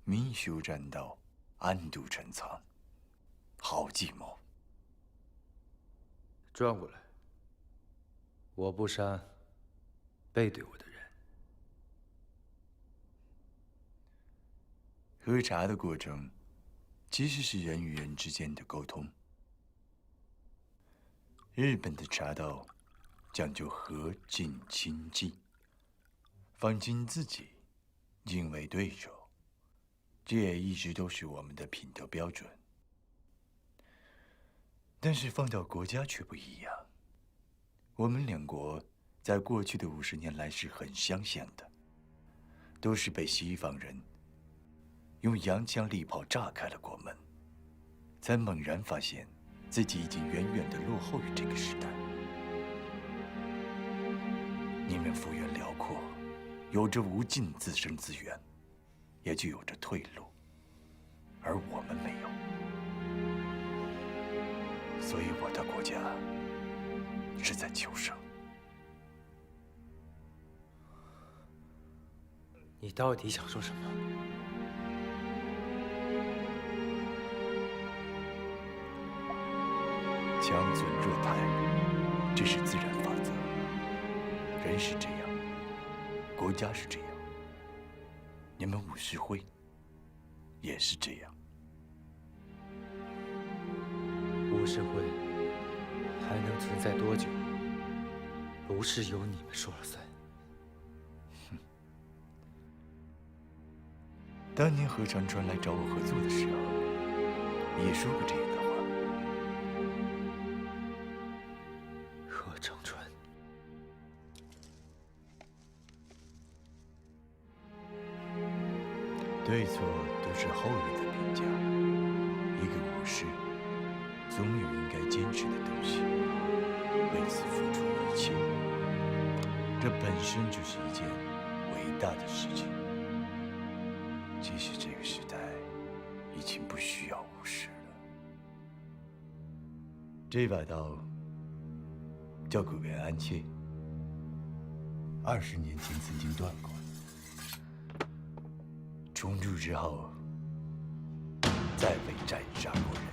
明修栈道，暗度陈仓，好计谋。转过来，我不删背对我的人。喝茶的过程，其实是人与人之间的沟通。日本的茶道讲究和敬亲近，放轻自己，敬畏对手，这也一直都是我们的品德标准。但是放到国家却不一样。我们两国在过去的50年来是很相像的，都是被西方人用洋枪利炮炸开了国门，才猛然发现自己已经远远地落后于这个时代。你们幅员辽阔，有着无尽自身资源，也就有着退路，而我们没有。所以我的国家是在求生。你到底想说什么？强存弱汰，这是自然法则。人是这样，国家是这样，你们武士会也是这样。武士会还能存在多久？不是由你们说了算。当年何长川来找我合作的时候，也说过这样的话。何长川，对错都是后人的评价。一个武士，总有应该坚持的东西，为此付出一切。这本身就是一件伟大的事情。即使这个时代已经不需要武士了。这把刀叫古元安切，20年前曾经断过，重铸之后再未斩杀过人。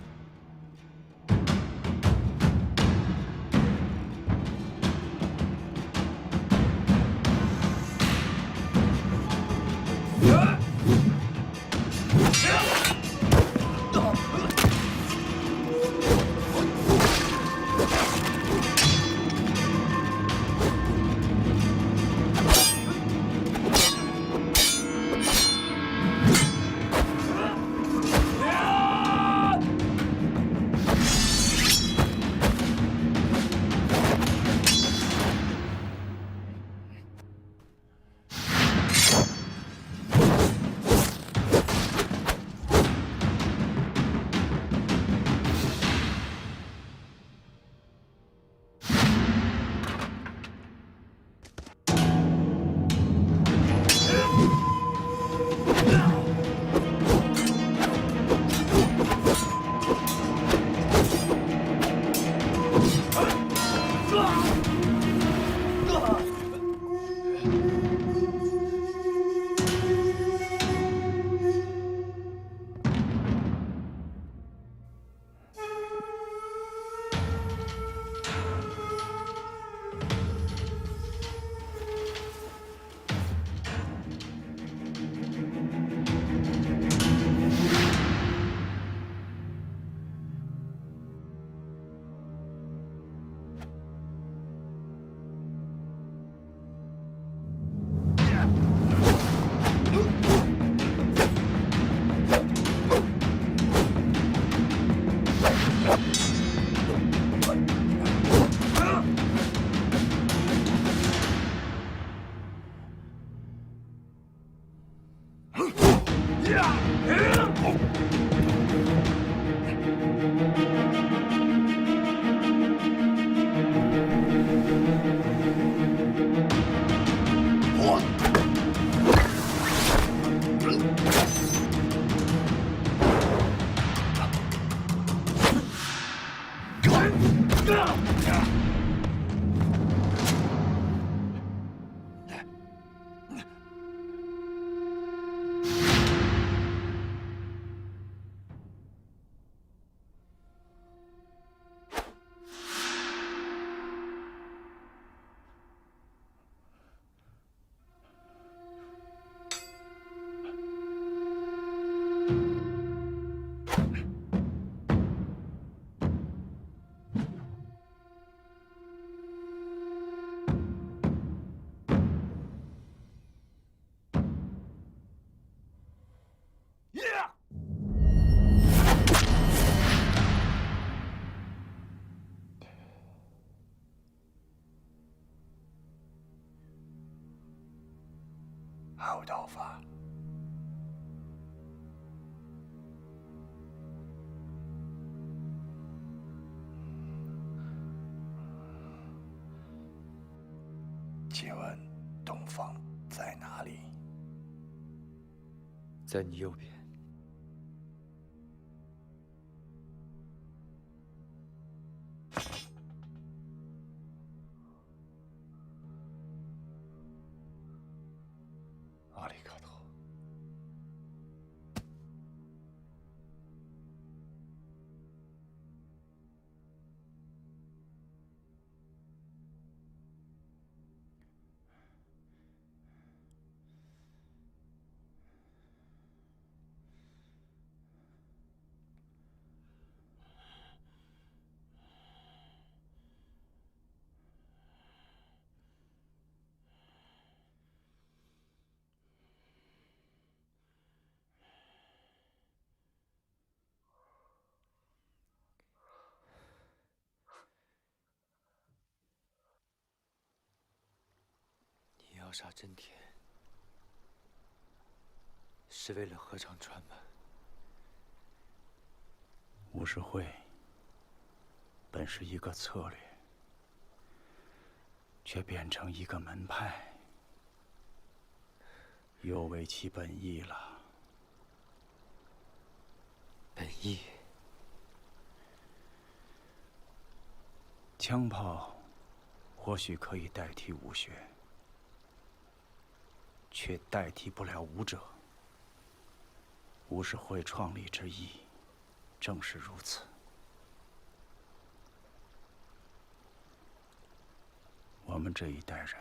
有道法。请问东方在哪里？在你右边。阿里嘎多。你要杀真田，是为了合长川吗？武士会本是一个策略，却变成一个门派，有违其本意了。本意？枪炮或许可以代替武学，却代替不了武者。武士会创立之意，正是如此。我们这一代人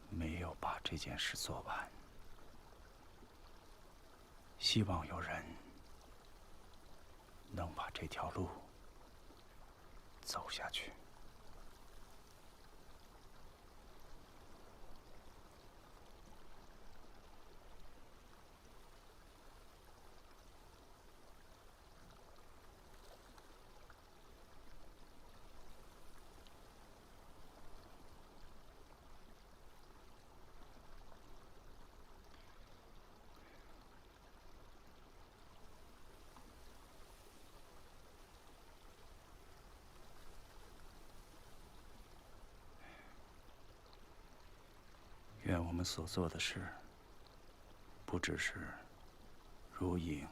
没有把这件事做完，希望有人能把这条路走下去。愿我们所做的事，不只是如影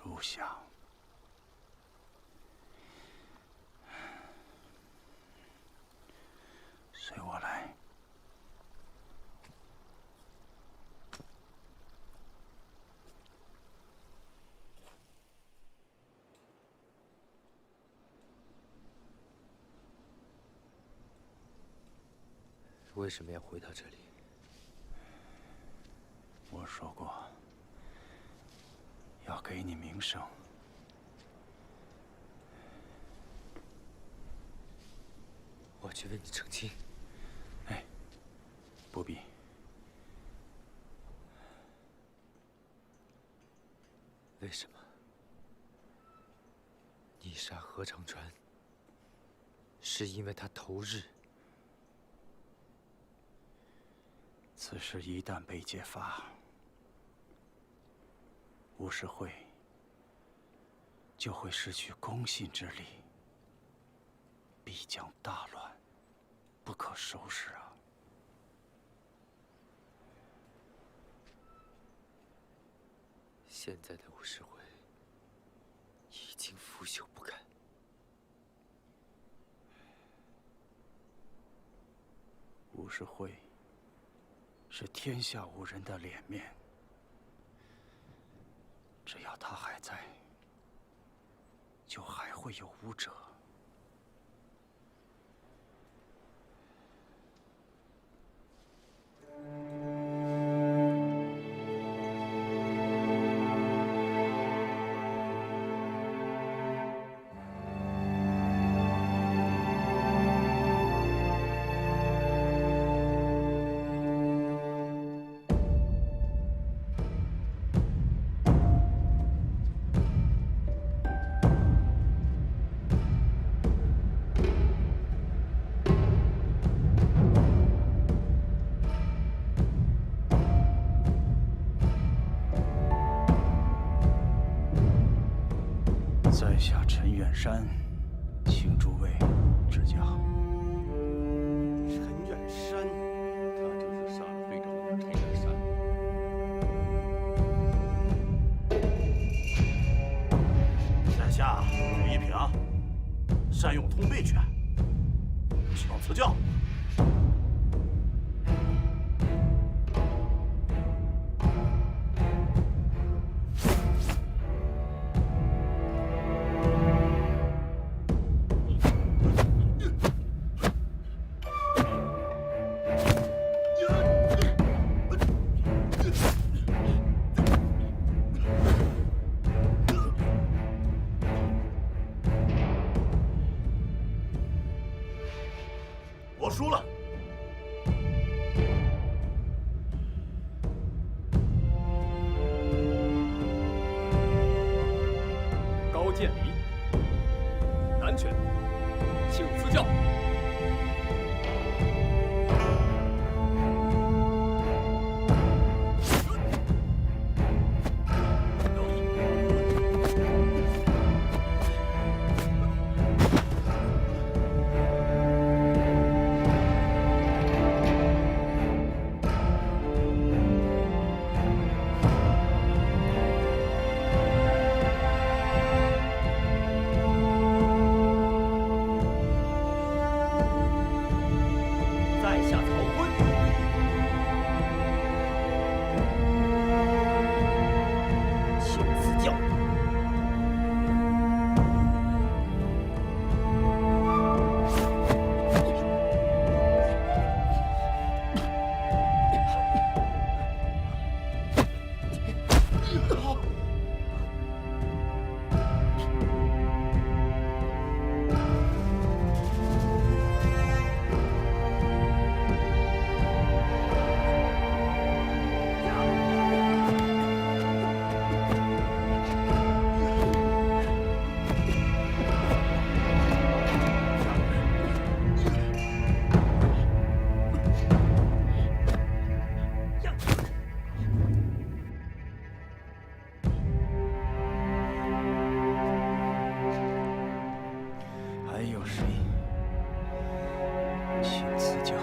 如响。随我来。为什么要回到这里？我说过，要给你名声。我去为你澄清。哎，不必。为什么？你杀何长川，是因为他投日？此事一旦被揭发，武士会就会失去公信之力，必将大乱，不可收拾啊！现在的武士会已经腐朽不堪。武士会是天下武人的脸面，只要他还在，就还会有武者。陈远山，请诸位指教。陈远山，他就是杀了会长的陈远山。在下吕一平，善用通背拳，请赐教。我输了。高渐离，南拳，请赐教。还有谁？请赐教。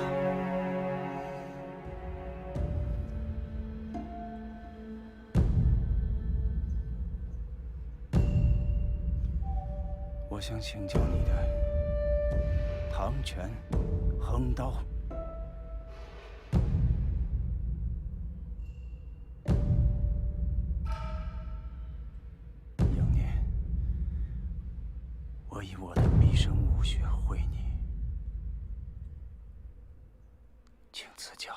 我想请教你的唐拳、横刀。영念，我以我的毕生武学会你，请赐教。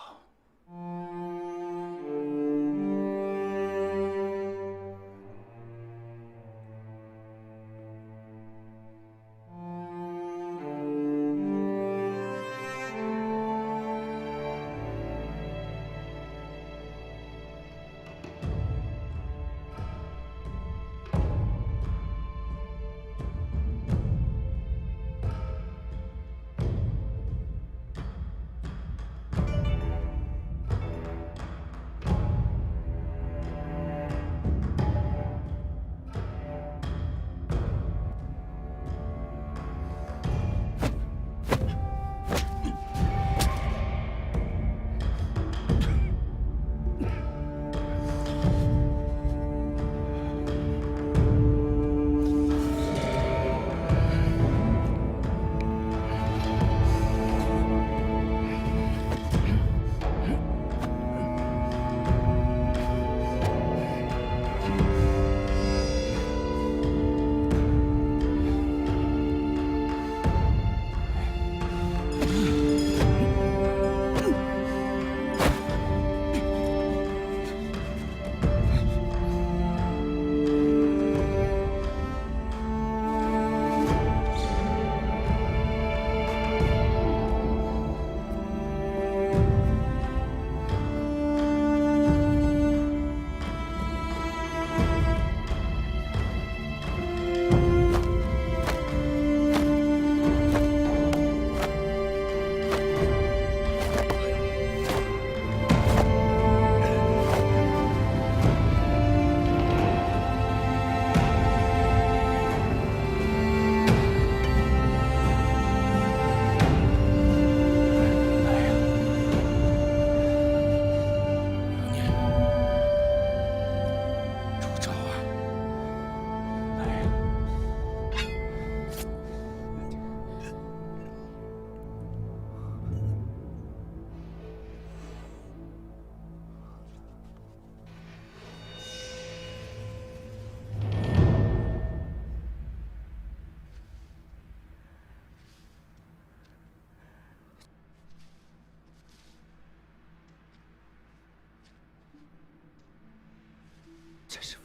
陈师傅。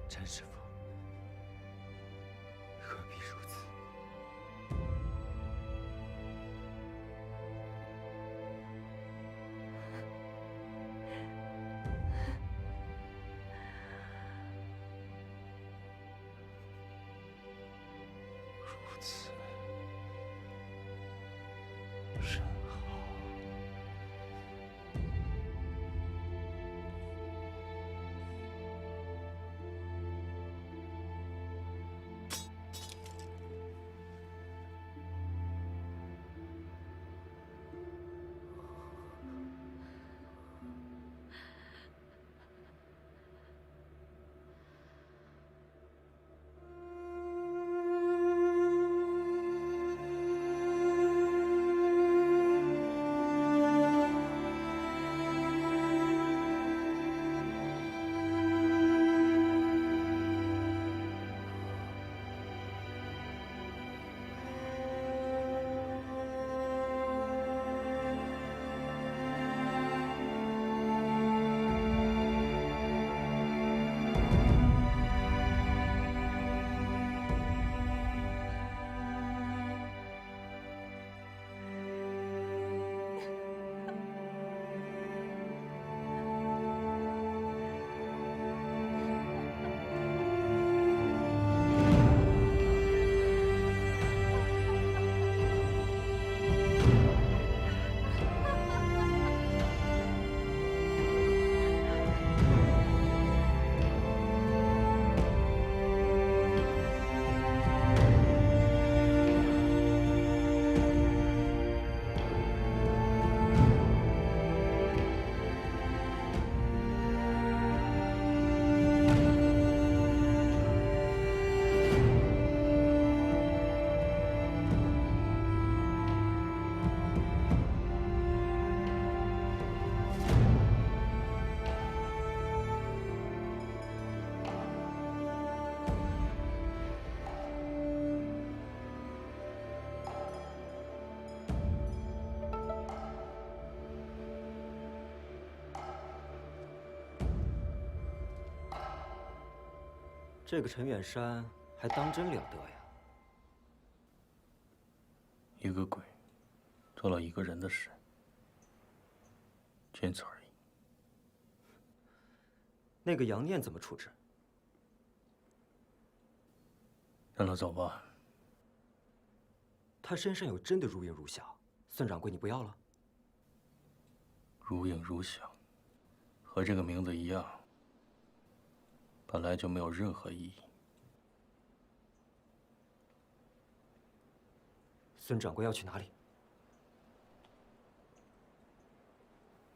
陈师傅，何必如此？如此甚好。这个陈远山还当真了得呀！一个鬼做了一个人的事，仅此而已。那个杨念怎么处置？让他走吧。他身上有真的如影如响，孙掌柜你不要了？如影如响，和这个名字一样，本来就没有任何意义。孙掌柜要去哪里？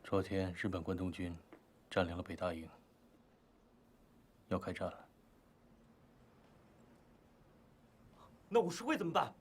昨天日本关东军占领了北大营，要开战了。那武士会怎么办？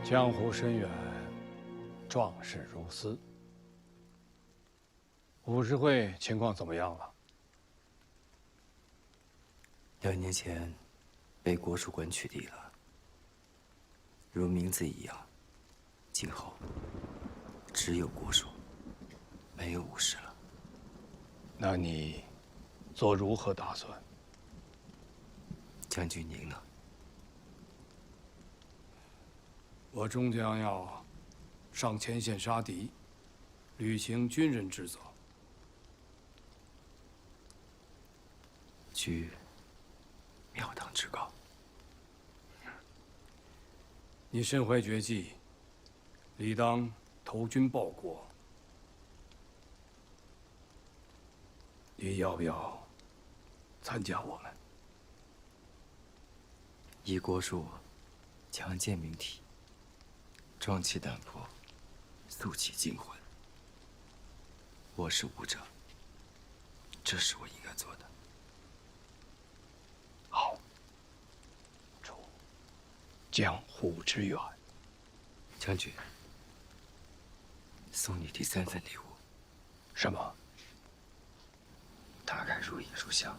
江湖深远，壮士如斯。武士会情况怎么样了？2年前，被国术馆取缔了。如名字一样，今后只有国术，没有武士了。那你做如何打算？将军您呢？我终将要上前线杀敌，履行军人职责。居庙堂之高。你身怀绝技，理当投军报国。你要不要参加我们？以国术强健明体，壮气胆魄，肃气惊魂。我是武者，这是我应该做的。好，祝江湖之远。将军，送你第3份礼物。什么？大概如影如相。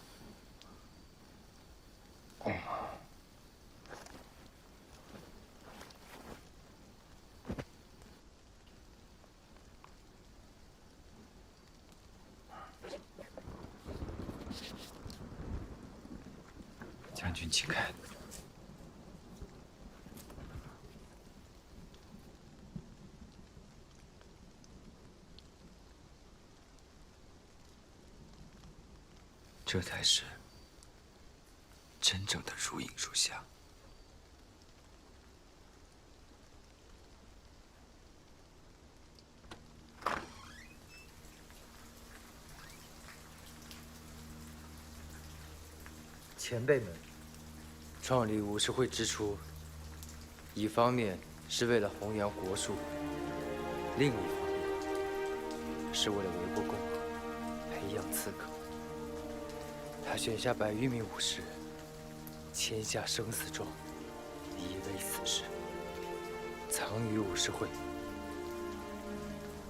将军，请看。这才是真正的如影如相。前辈们创立武士会之初，一方面是为了弘扬国术，另一方面是为了维护共和，培养刺客。他选下100余名武士，签下生死状，以为死士，藏于武士会，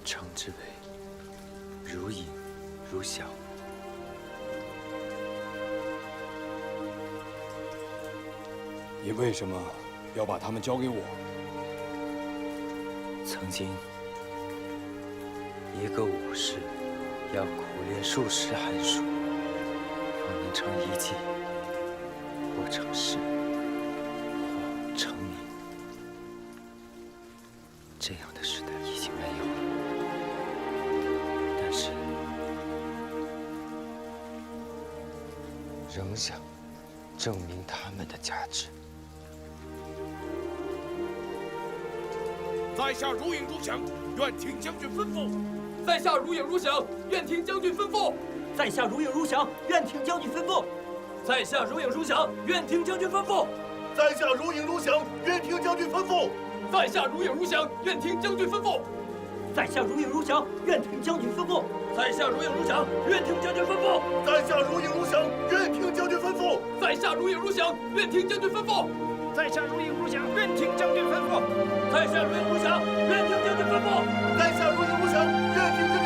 称之为如影如相。你为什么要把他们交给我？曾经，一个武士要苦练数十寒暑，方能成一技，或成师，或成名。这样的时代已经没有了，但是仍想证明他们的价值。在下如影如响，愿听将军吩咐。在下如影如响，愿听将军吩咐。在下如影如响，愿听将军吩咐。在下如影如响，愿听将军吩咐。在下如影如响，愿听将军吩咐。在下如影如响，愿听将军吩咐。在下如影如响，愿听将军吩咐。在下如影如响，愿听将军吩咐。在下如影如响，愿听将军吩咐。在下如影如响，愿听将军吩咐。在下如影如响，愿听将军吩咐。在下如影如响，愿听将军吩咐。在下如影如响，愿听将军吩咐。